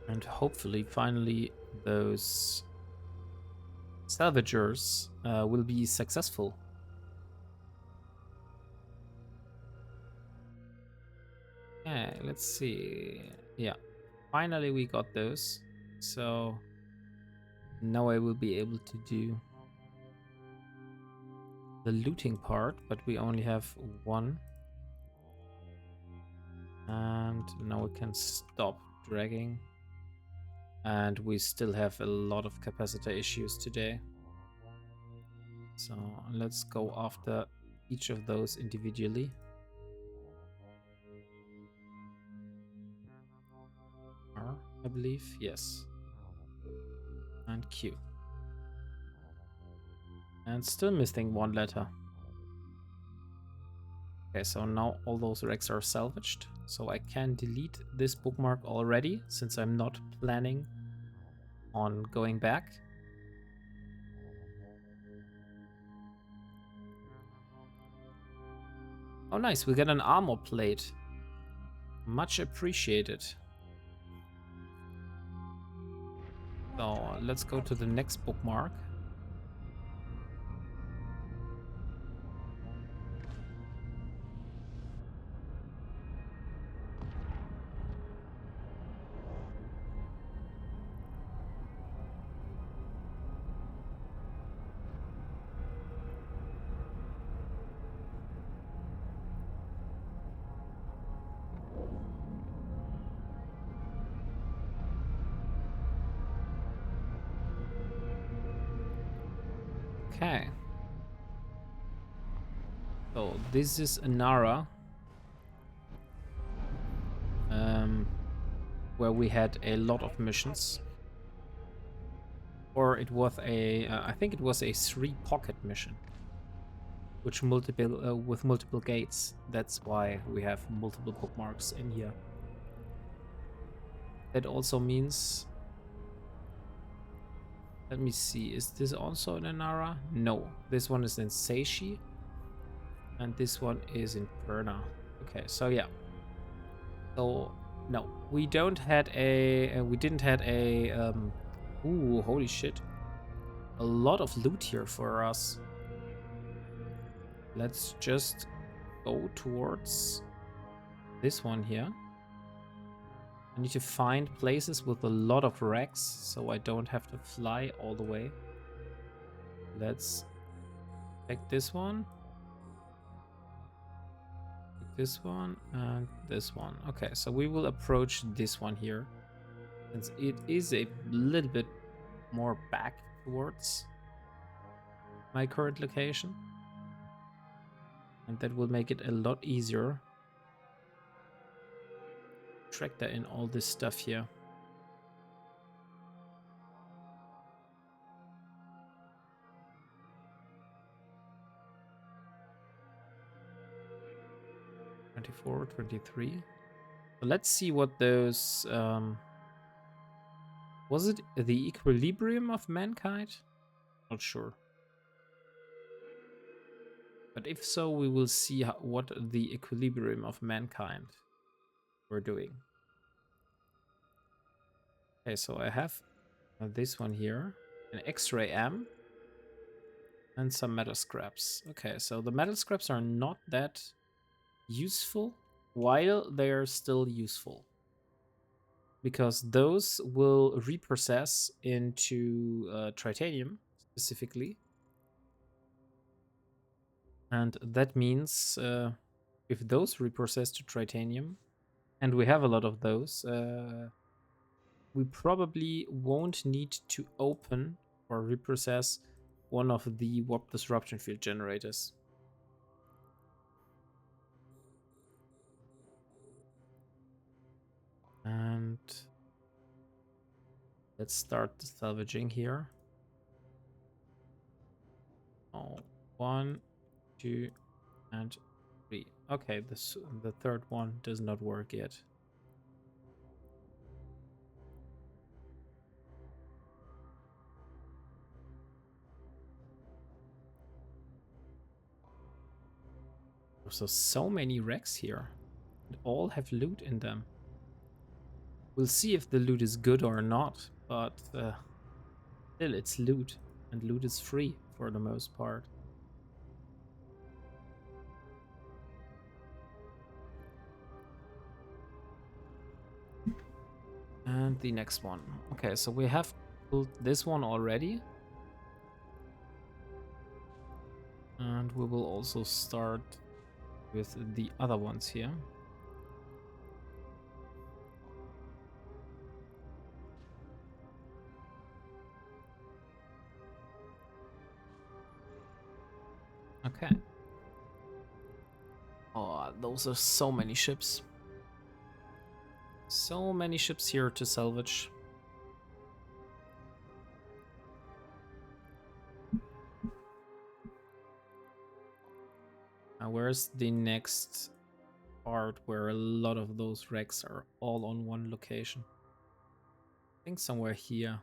Speaker 1: And hopefully, finally, those salvagers will be successful. Okay, let's see. Yeah, finally we got those. So now I will be able to do the looting part, but we only have one. And now we can stop dragging. And we still have a lot of capacitor issues today. So let's go after each of those individually. R, I believe, yes. And Q. And still missing one letter. Okay, so now all those wrecks are salvaged. So I can delete this bookmark already, since I'm not planning on going back. Oh nice, we get an armor plate. Much appreciated. So let's go to the next bookmark. Okay. So this is Anara. Where we had a lot of missions. Or it was a, I think it was a 3-pocket mission. Which with multiple gates. That's why we have multiple bookmarks in here. That also means... Let me see, is this also in Anara? No, this one is in Seishi. And this one is in Perna. Okay, so yeah. So, no, we didn't had a, ooh, holy shit. A lot of loot here for us. Let's just go towards this one here. I need to find places with a lot of racks, so I don't have to fly all the way. Let's take this one. Take this one and this one. Okay, so we will approach this one here. Since it is a little bit more back towards my current location. And that will make it a lot easier. Tractor in all this stuff here. '24, 23. So let's see what those... was it the equilibrium of mankind? Not sure. But if so, we will see what the equilibrium of mankind we're doing. Okay, so I have this one here, an X-ray M, and some metal scraps. Okay, so the metal scraps are not that useful, while they're still useful. Because those will reprocess into titanium, specifically. And that means if those reprocess to titanium, and we have a lot of those, we probably won't need to open or reprocess one of the warp disruption field generators. And let's start the salvaging here. Oh, 1, 2, and 3. Okay, the third one does not work yet. There's so many wrecks here. And all have loot in them. We'll see if the loot is good or not, but still it's loot. And loot is free for the most part. And the next one. Okay, so we have pulled this one already. And we will also start with the other ones here. Okay. Oh, those are so many ships. So many ships here to salvage. Now, where's the next part where a lot of those wrecks are all on one location? I think somewhere here.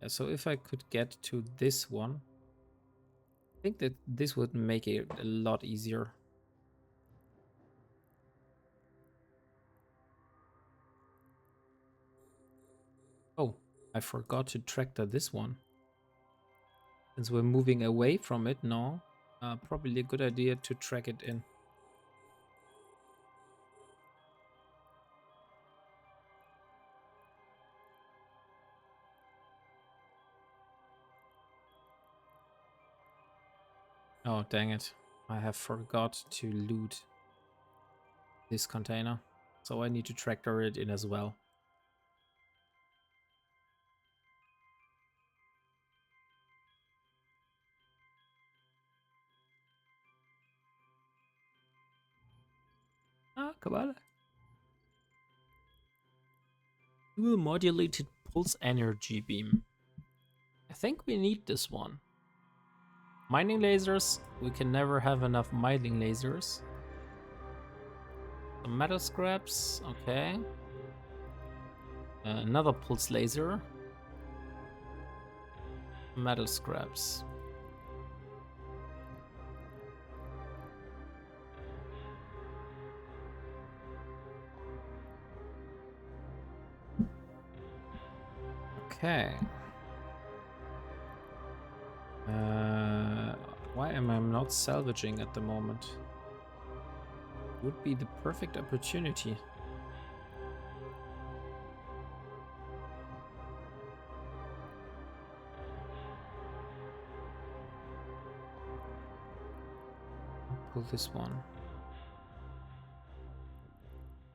Speaker 1: Yeah, so if I could get to this one, I think that this would make it a lot easier. Oh, I forgot to tractor this one. Since we're moving away from it now, probably a good idea to track it in. Oh, dang it. I have forgot to loot this container. So I need to tractor it in as well. Ah, come on. Dual modulated pulse energy beam. I think we need this one. Mining lasers. We can never have enough mining lasers. Some metal scraps. Okay. Another pulse laser. Metal scraps. Okay. Why am I not salvaging at the moment? Would be the perfect opportunity. I'll pull this one.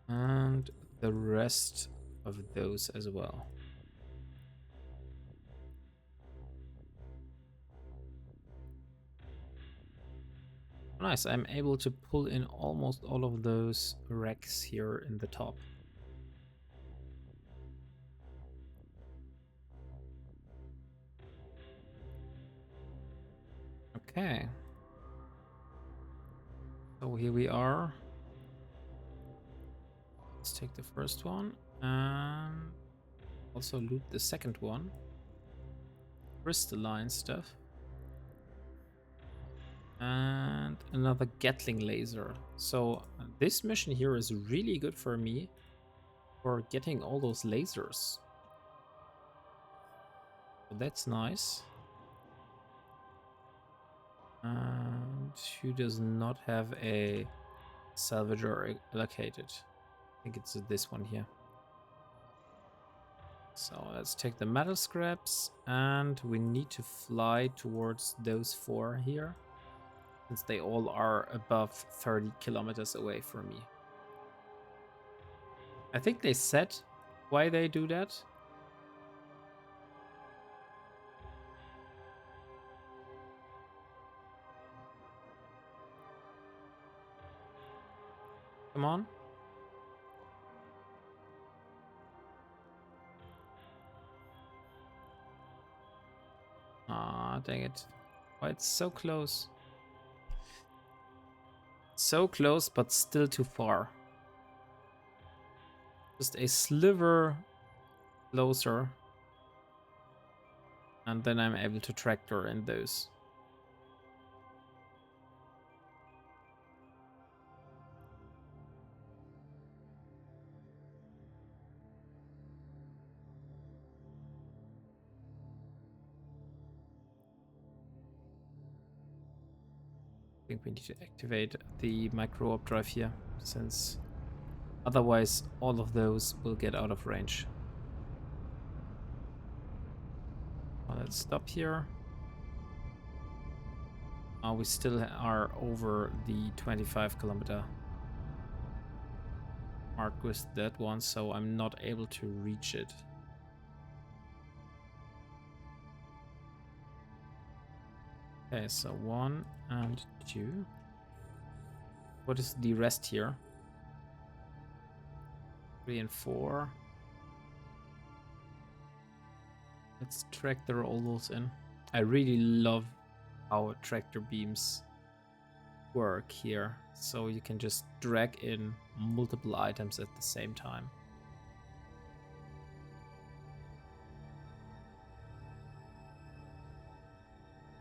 Speaker 1: And the rest of those as well. Nice, I'm able to pull in almost all of those wrecks here in the top. Okay. So here we are. Let's take the first one and also loot the second one. Crystalline stuff. And another Gatling laser. So this mission here is really good for me for getting all those lasers. So that's nice. And who does not have a salvager allocated? I think it's this one here. So let's take the metal scraps and we need to fly towards those four here, since they all are above 30 kilometers away from me. I think they said why they do that. Come on. Ah, dang it. Why it's so close. So close, but still too far. Just a sliver closer. And then I'm able to tractor in those. I think we need to activate the micro warp drive here, since otherwise all of those will get out of range. Well, let's stop here. We still are over the 25-kilometer mark with that one, so I'm not able to reach it. Okay, so 1 and 2. What is the rest here? 3 and 4. Let's tractor all those in. I really love how tractor beams work here. So you can just drag in multiple items at the same time.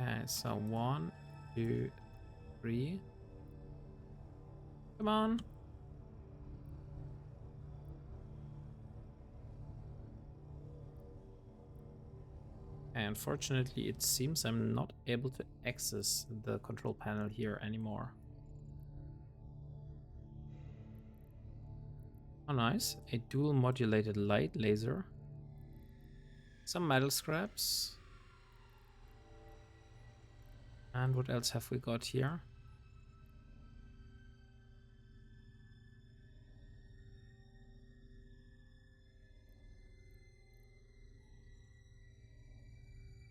Speaker 1: Okay, so 1, 2, 3. Come on. Unfortunately, it seems I'm not able to access the control panel here anymore. Oh, nice. A dual modulated light laser. Some metal scraps. And what else have we got here?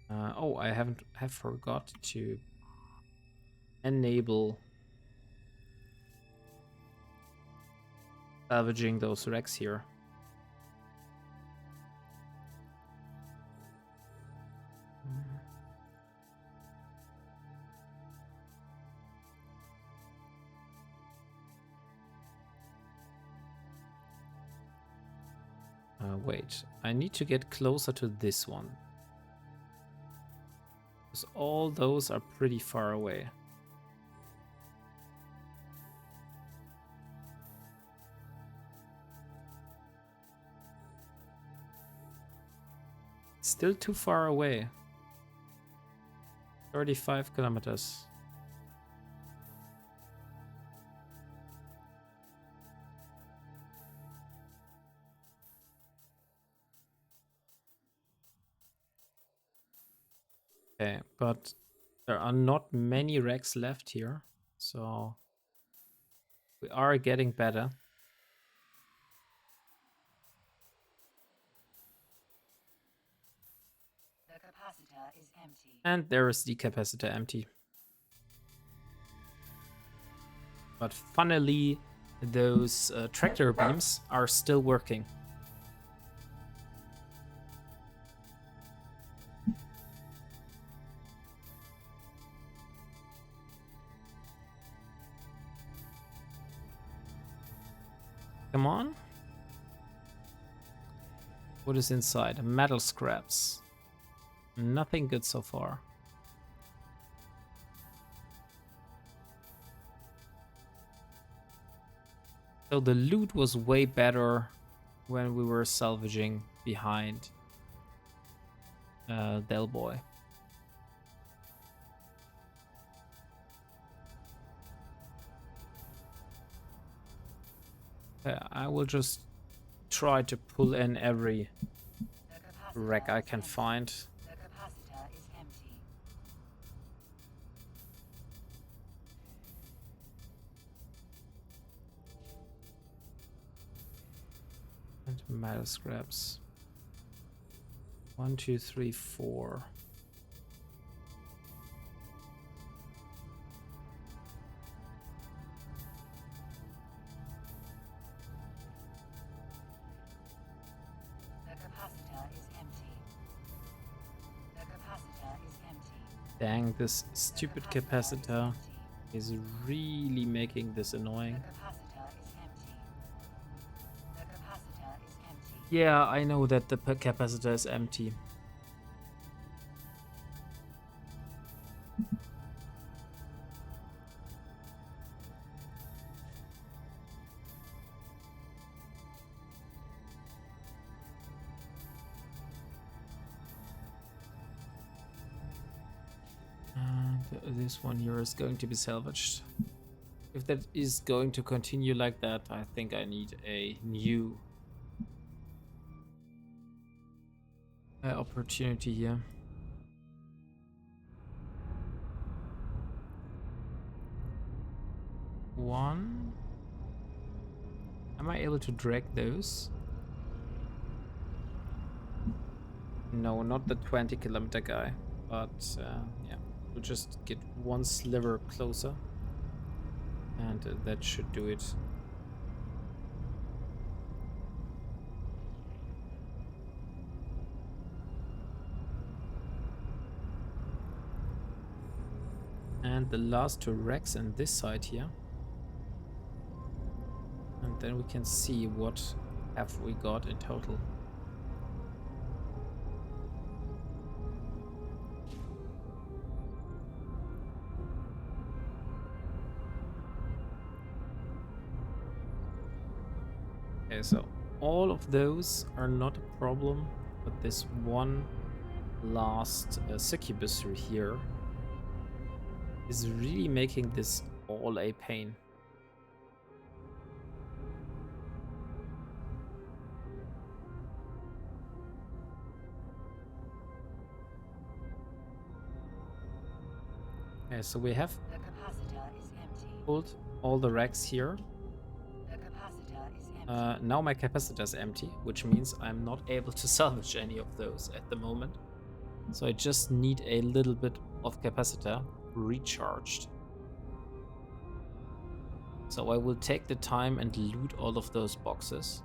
Speaker 1: Oh, I have forgot to enable salvaging those wrecks here. Wait, I need to get closer to this one. Because all those are pretty far away. Still too far away. 35 kilometers. Okay, but there are not many wrecks left here, so we are getting better.
Speaker 2: The capacitor is empty.
Speaker 1: And there is the capacitor empty. But funnily, those tractor beams are still working. Come on. What is inside? Metal scraps. Nothing good so far. So the loot was way better when we were salvaging behind Del Boy. I will just try to pull in every wreck I can find.
Speaker 2: The capacitor is empty.
Speaker 1: And metal scraps. 1, 2, 3, 4.
Speaker 2: The capacitor is empty. The capacitor is empty.
Speaker 1: Dang, this stupid capacitor. is really making this
Speaker 2: The
Speaker 1: annoying.
Speaker 2: capacitor is empty. The capacitor is empty.
Speaker 1: Yeah, I know that the capacitor is empty. And this one here is going to be salvaged. If that is going to continue like that, I think I need a new opportunity here. One. Am I able to drag those? No, not the 20-kilometer guy, but yeah, we'll just get one sliver closer, and that should do it. And the last two racks on this side here. And then we can see what have we got in total. Okay, so all of those are not a problem, but this one last succubus here is really making this all a pain. Okay, so we have
Speaker 2: The capacitor is empty.
Speaker 1: pulled all the racks here.
Speaker 2: The capacitor is empty.
Speaker 1: Now my capacitor is empty, which means I'm not able to salvage any of those at the moment. So I just need a little bit of capacitor recharged. So I will take the time and loot all of those boxes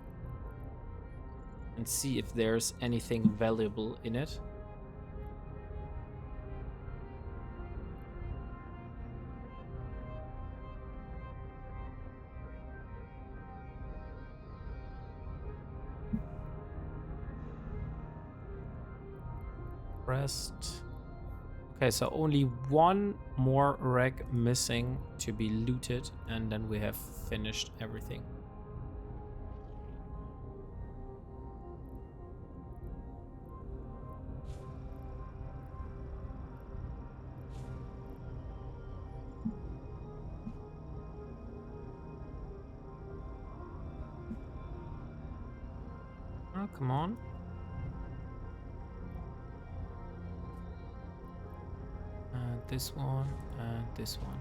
Speaker 1: and see if there's anything valuable in it. Rest. Okay, so only one more rack missing to be looted, and then we have finished everything. Oh, come on. And this one, and this one.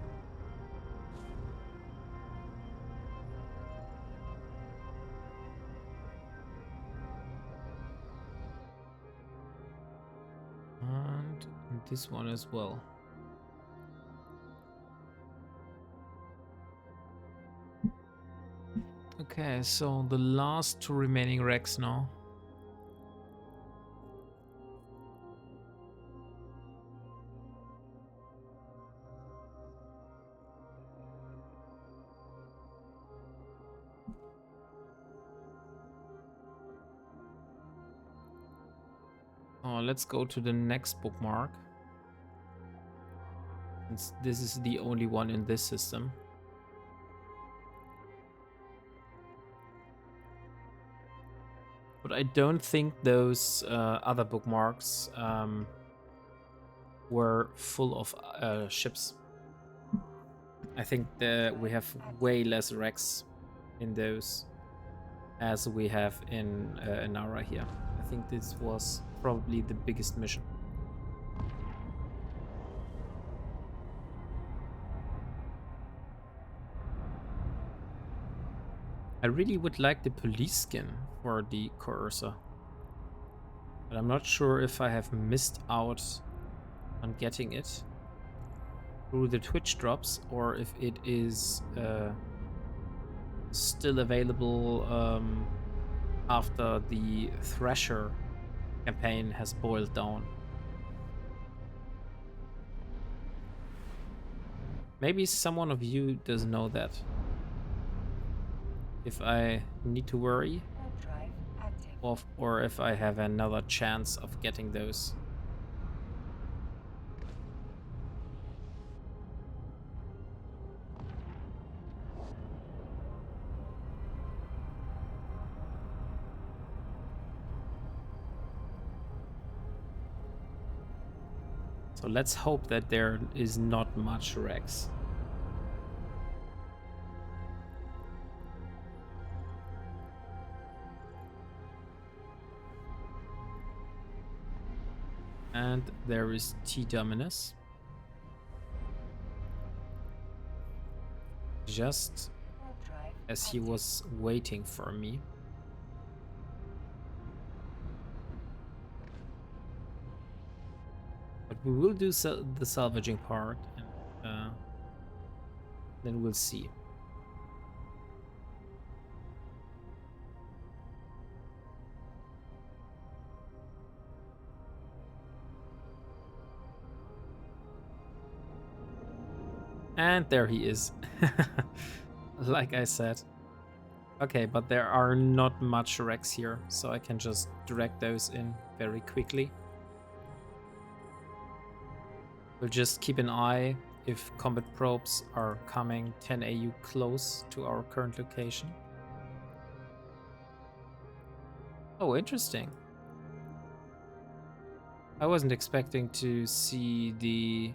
Speaker 1: And this one as well. Okay, so the last two remaining racks now. Oh, let's go to the next bookmark. Since this is the only one in this system. But I don't think those other bookmarks were full of ships. I think we have way less wrecks in those as we have in Nara here. I think this was probably the biggest mission. I really would like the police skin for the Coercer, but I'm not sure if I have missed out on getting it through the Twitch drops or if it is still available after the Thresher campaign has boiled down. Maybe someone of you does know that. If I need to worry,
Speaker 2: Warp drive active.
Speaker 1: or if I have another chance of getting those. So let's hope that there is not much Rex. And there is T-Dominus. Just
Speaker 2: Warp drive
Speaker 1: as he
Speaker 2: active.
Speaker 1: was waiting for me. But we will do the salvaging part, and then we'll see. And there he is. Like I said. Okay, but there are not much wrecks here, so I can just drag those in very quickly. We'll just keep an eye if combat probes are coming 10 AU close to our current location. Oh, interesting. I wasn't expecting to see the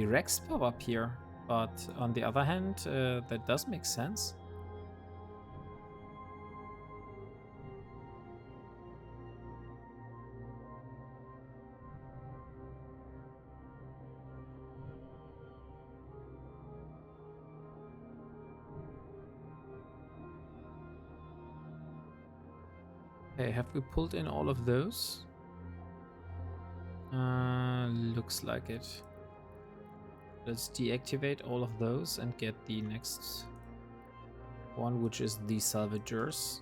Speaker 1: Rex pop up here, but on the other hand, that does make sense. Okay, have we pulled in all of those? Looks like it. Let's deactivate all of those and get the next one, which is the salvagers.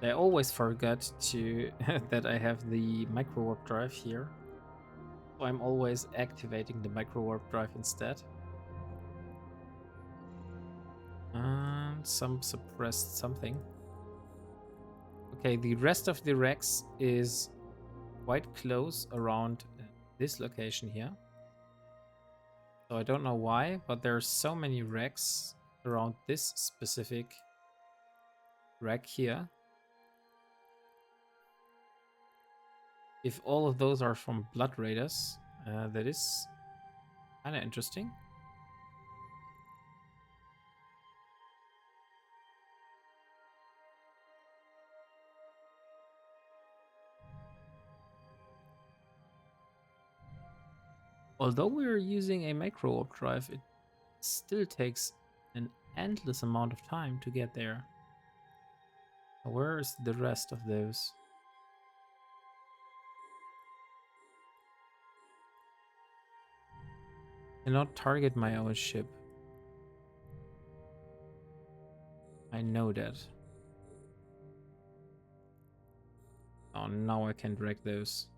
Speaker 1: I always forget to that I have the micro warp drive here. So I'm always activating the micro warp drive instead. And some suppressed something. Okay, the rest of the Rex is quite close around this location here. So I don't know why, but there are so many Rex around this specific wreck here. If all of those are from Blood Raiders, that is kind of interesting. Although we're using a micro warp drive, it still takes an endless amount of time to get there. Where is the rest of those? Cannot target my own ship. I know that. Oh, now I can drag those.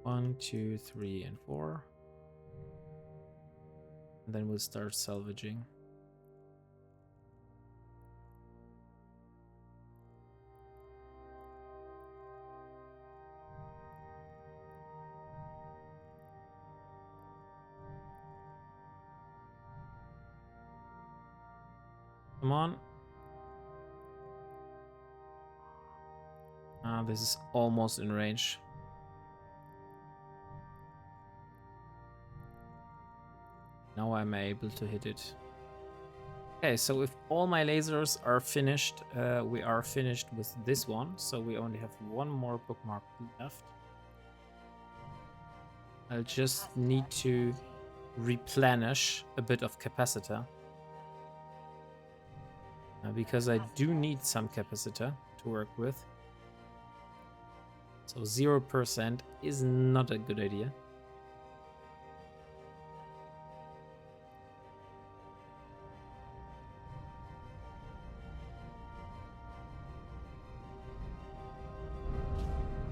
Speaker 1: 1, 2, 3, and 4. And then we'll start salvaging. Come on. This is almost in range. Now I'm able to hit it. Okay, so if all my lasers are finished, we are finished with this one. So we only have one more bookmark left. I'll just need to replenish a bit of capacitor. Because I do need some capacitor to work with. So 0% is not a good idea.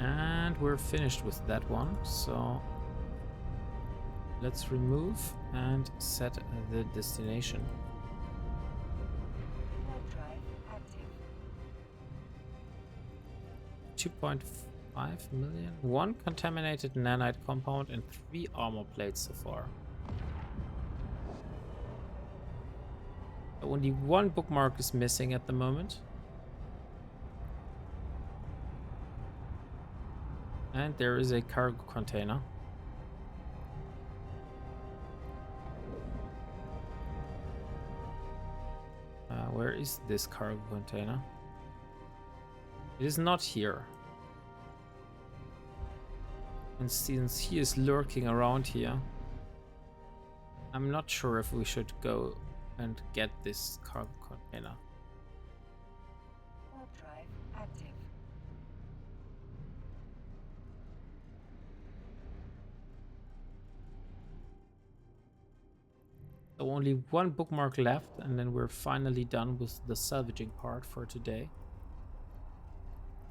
Speaker 1: And we're finished with that one, so Let's remove and set the destination.
Speaker 2: Warp drive active.
Speaker 1: 2.5 million. 1 contaminated nanite compound and 3 armor plates so far. Only 1 bookmark is missing at the moment. And there is a cargo container. Where is this cargo container? It is not here. And since he is lurking around here, I'm not sure if we should go and get this cargo container.
Speaker 2: Warp drive active.
Speaker 1: So only 1 bookmark left, and then we're finally done with the salvaging part for today.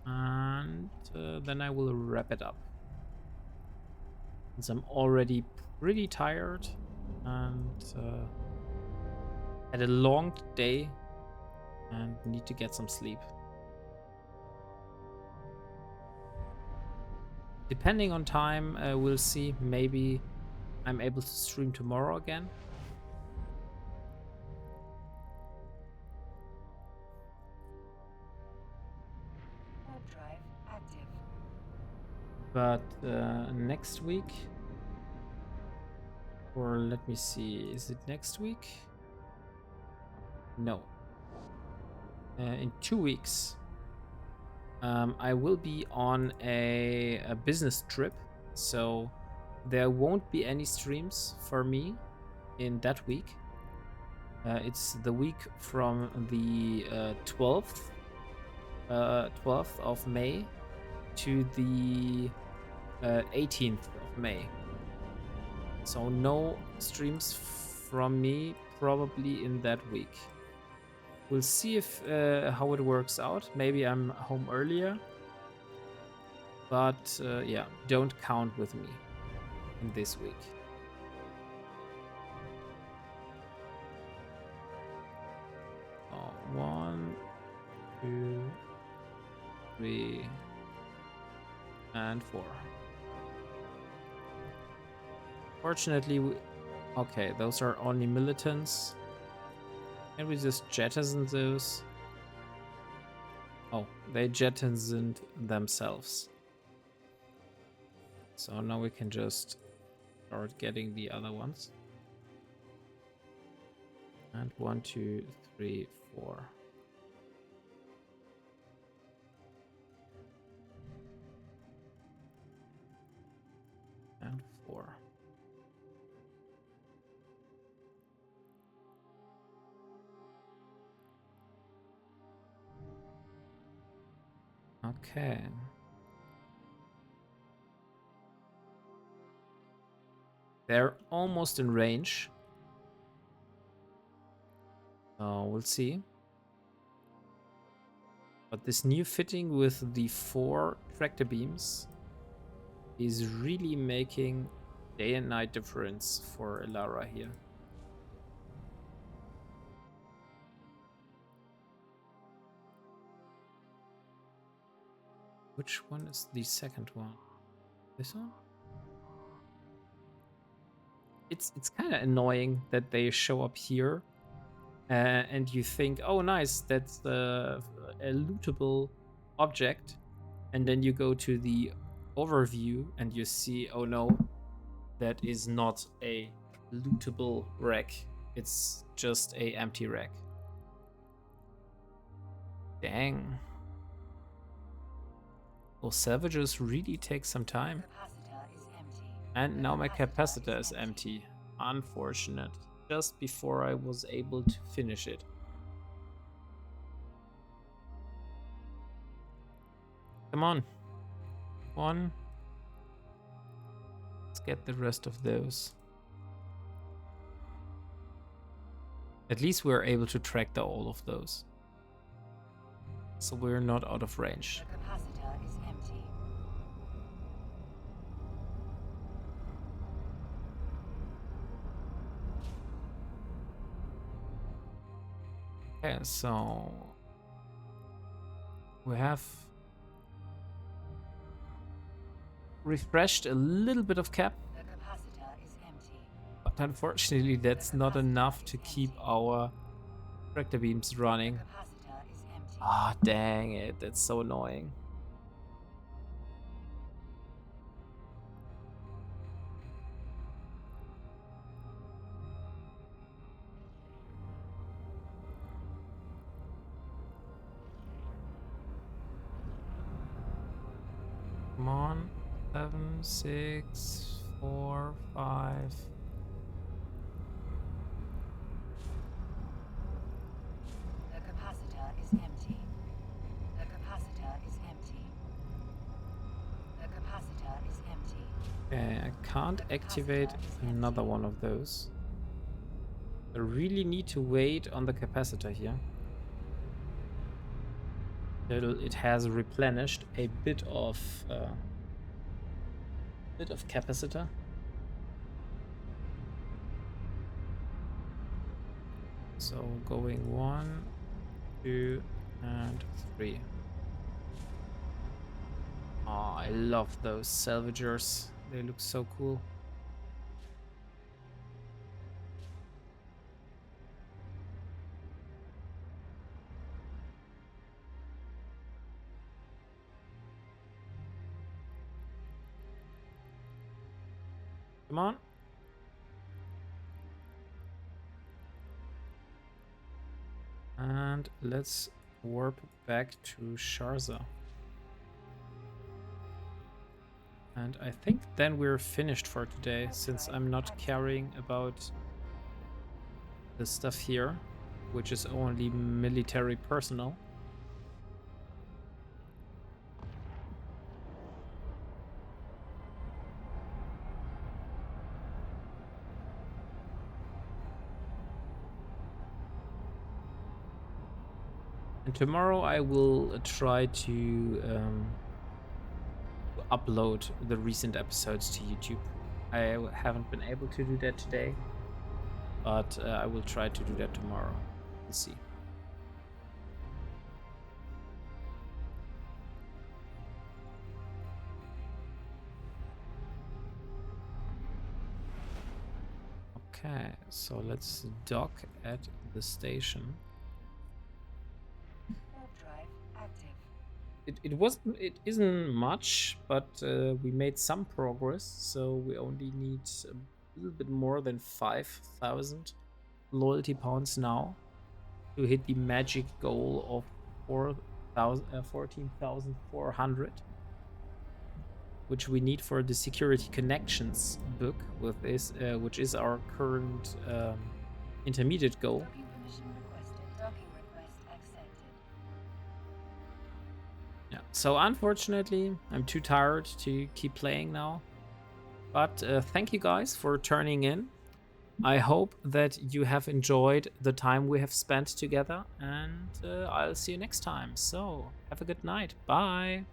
Speaker 1: And then I will wrap it up. Since I'm already pretty tired and had a long day and need to get some sleep. Depending on time, we'll see. Maybe I'm able to stream tomorrow again.
Speaker 2: Warp drive active.
Speaker 1: But next week, or let me see, is it next week? No. In 2 weeks, I will be on a business trip, so there won't be any streams for me in that week. It's the week from the 12th of May to the 18th of May. So no streams from me probably in that week. We'll see if how it works out. Maybe I'm home earlier. But yeah, don't count with me in this week. Oh, 1, 2, 3, and 4. Fortunately, okay, those are only militants. Can we just jettison those? Oh, they jettisoned themselves. So now we can just start getting the other ones. And 1, 2, 3, 4. And 4. Okay. They're almost in range. So we'll see. But this new fitting with the 4 tractor beams is really making day and night difference for Elara here. Which one is the second one? This one? It's kind of annoying that they show up here and you think, oh nice, that's a lootable object, and then you go to the overview and you see, oh no, that is not a lootable rack, it's just a empty rack. Dang. Well, salvages really take some time.
Speaker 2: Capacitor is empty.
Speaker 1: And now my capacitor is empty. Unfortunate. Just before I was able to finish it. Come on. 1. Let's get the rest of those. At least we're able to track all of those. So we're not out of range.
Speaker 2: The capacitor is empty.
Speaker 1: Okay, so we have refreshed a little bit of cap,
Speaker 2: The capacitor is empty.
Speaker 1: but unfortunately that's not enough to keep our tractor beams running.
Speaker 2: Capacitor is empty.
Speaker 1: Ah, dang it, that's so annoying. Come on. 7, 6, 4, 5.
Speaker 2: The capacitor is empty. The capacitor is empty. The capacitor is empty.
Speaker 1: Okay, I can't activate another one of those. I really need to wait on the capacitor here. It has replenished a bit of capacitor. So going 1, 2, and 3. Oh, I love those salvagers. They look so cool. Come on. And let's warp back to Sharza. And I think then we're finished for today, since I'm not caring about the stuff here, which is only military personnel. And tomorrow I will try to upload the recent episodes to YouTube. I haven't been able to do that today, but I will try to do that tomorrow. We'll see. Okay, so let's dock at the station.
Speaker 2: Warp drive active.
Speaker 1: It isn't much, but we made some progress, so we only need a little bit more than 5,000 loyalty points now to hit the magic goal of 14,400, which we need for the security connections book with this, which is our current intermediate goal.
Speaker 2: Docking permission requested. Docking request accepted.
Speaker 1: Yeah, so unfortunately, I'm too tired to keep playing now. But thank you guys for turning in. I hope that you have enjoyed the time we have spent together, and I'll see you next time. So, have a good night. Bye.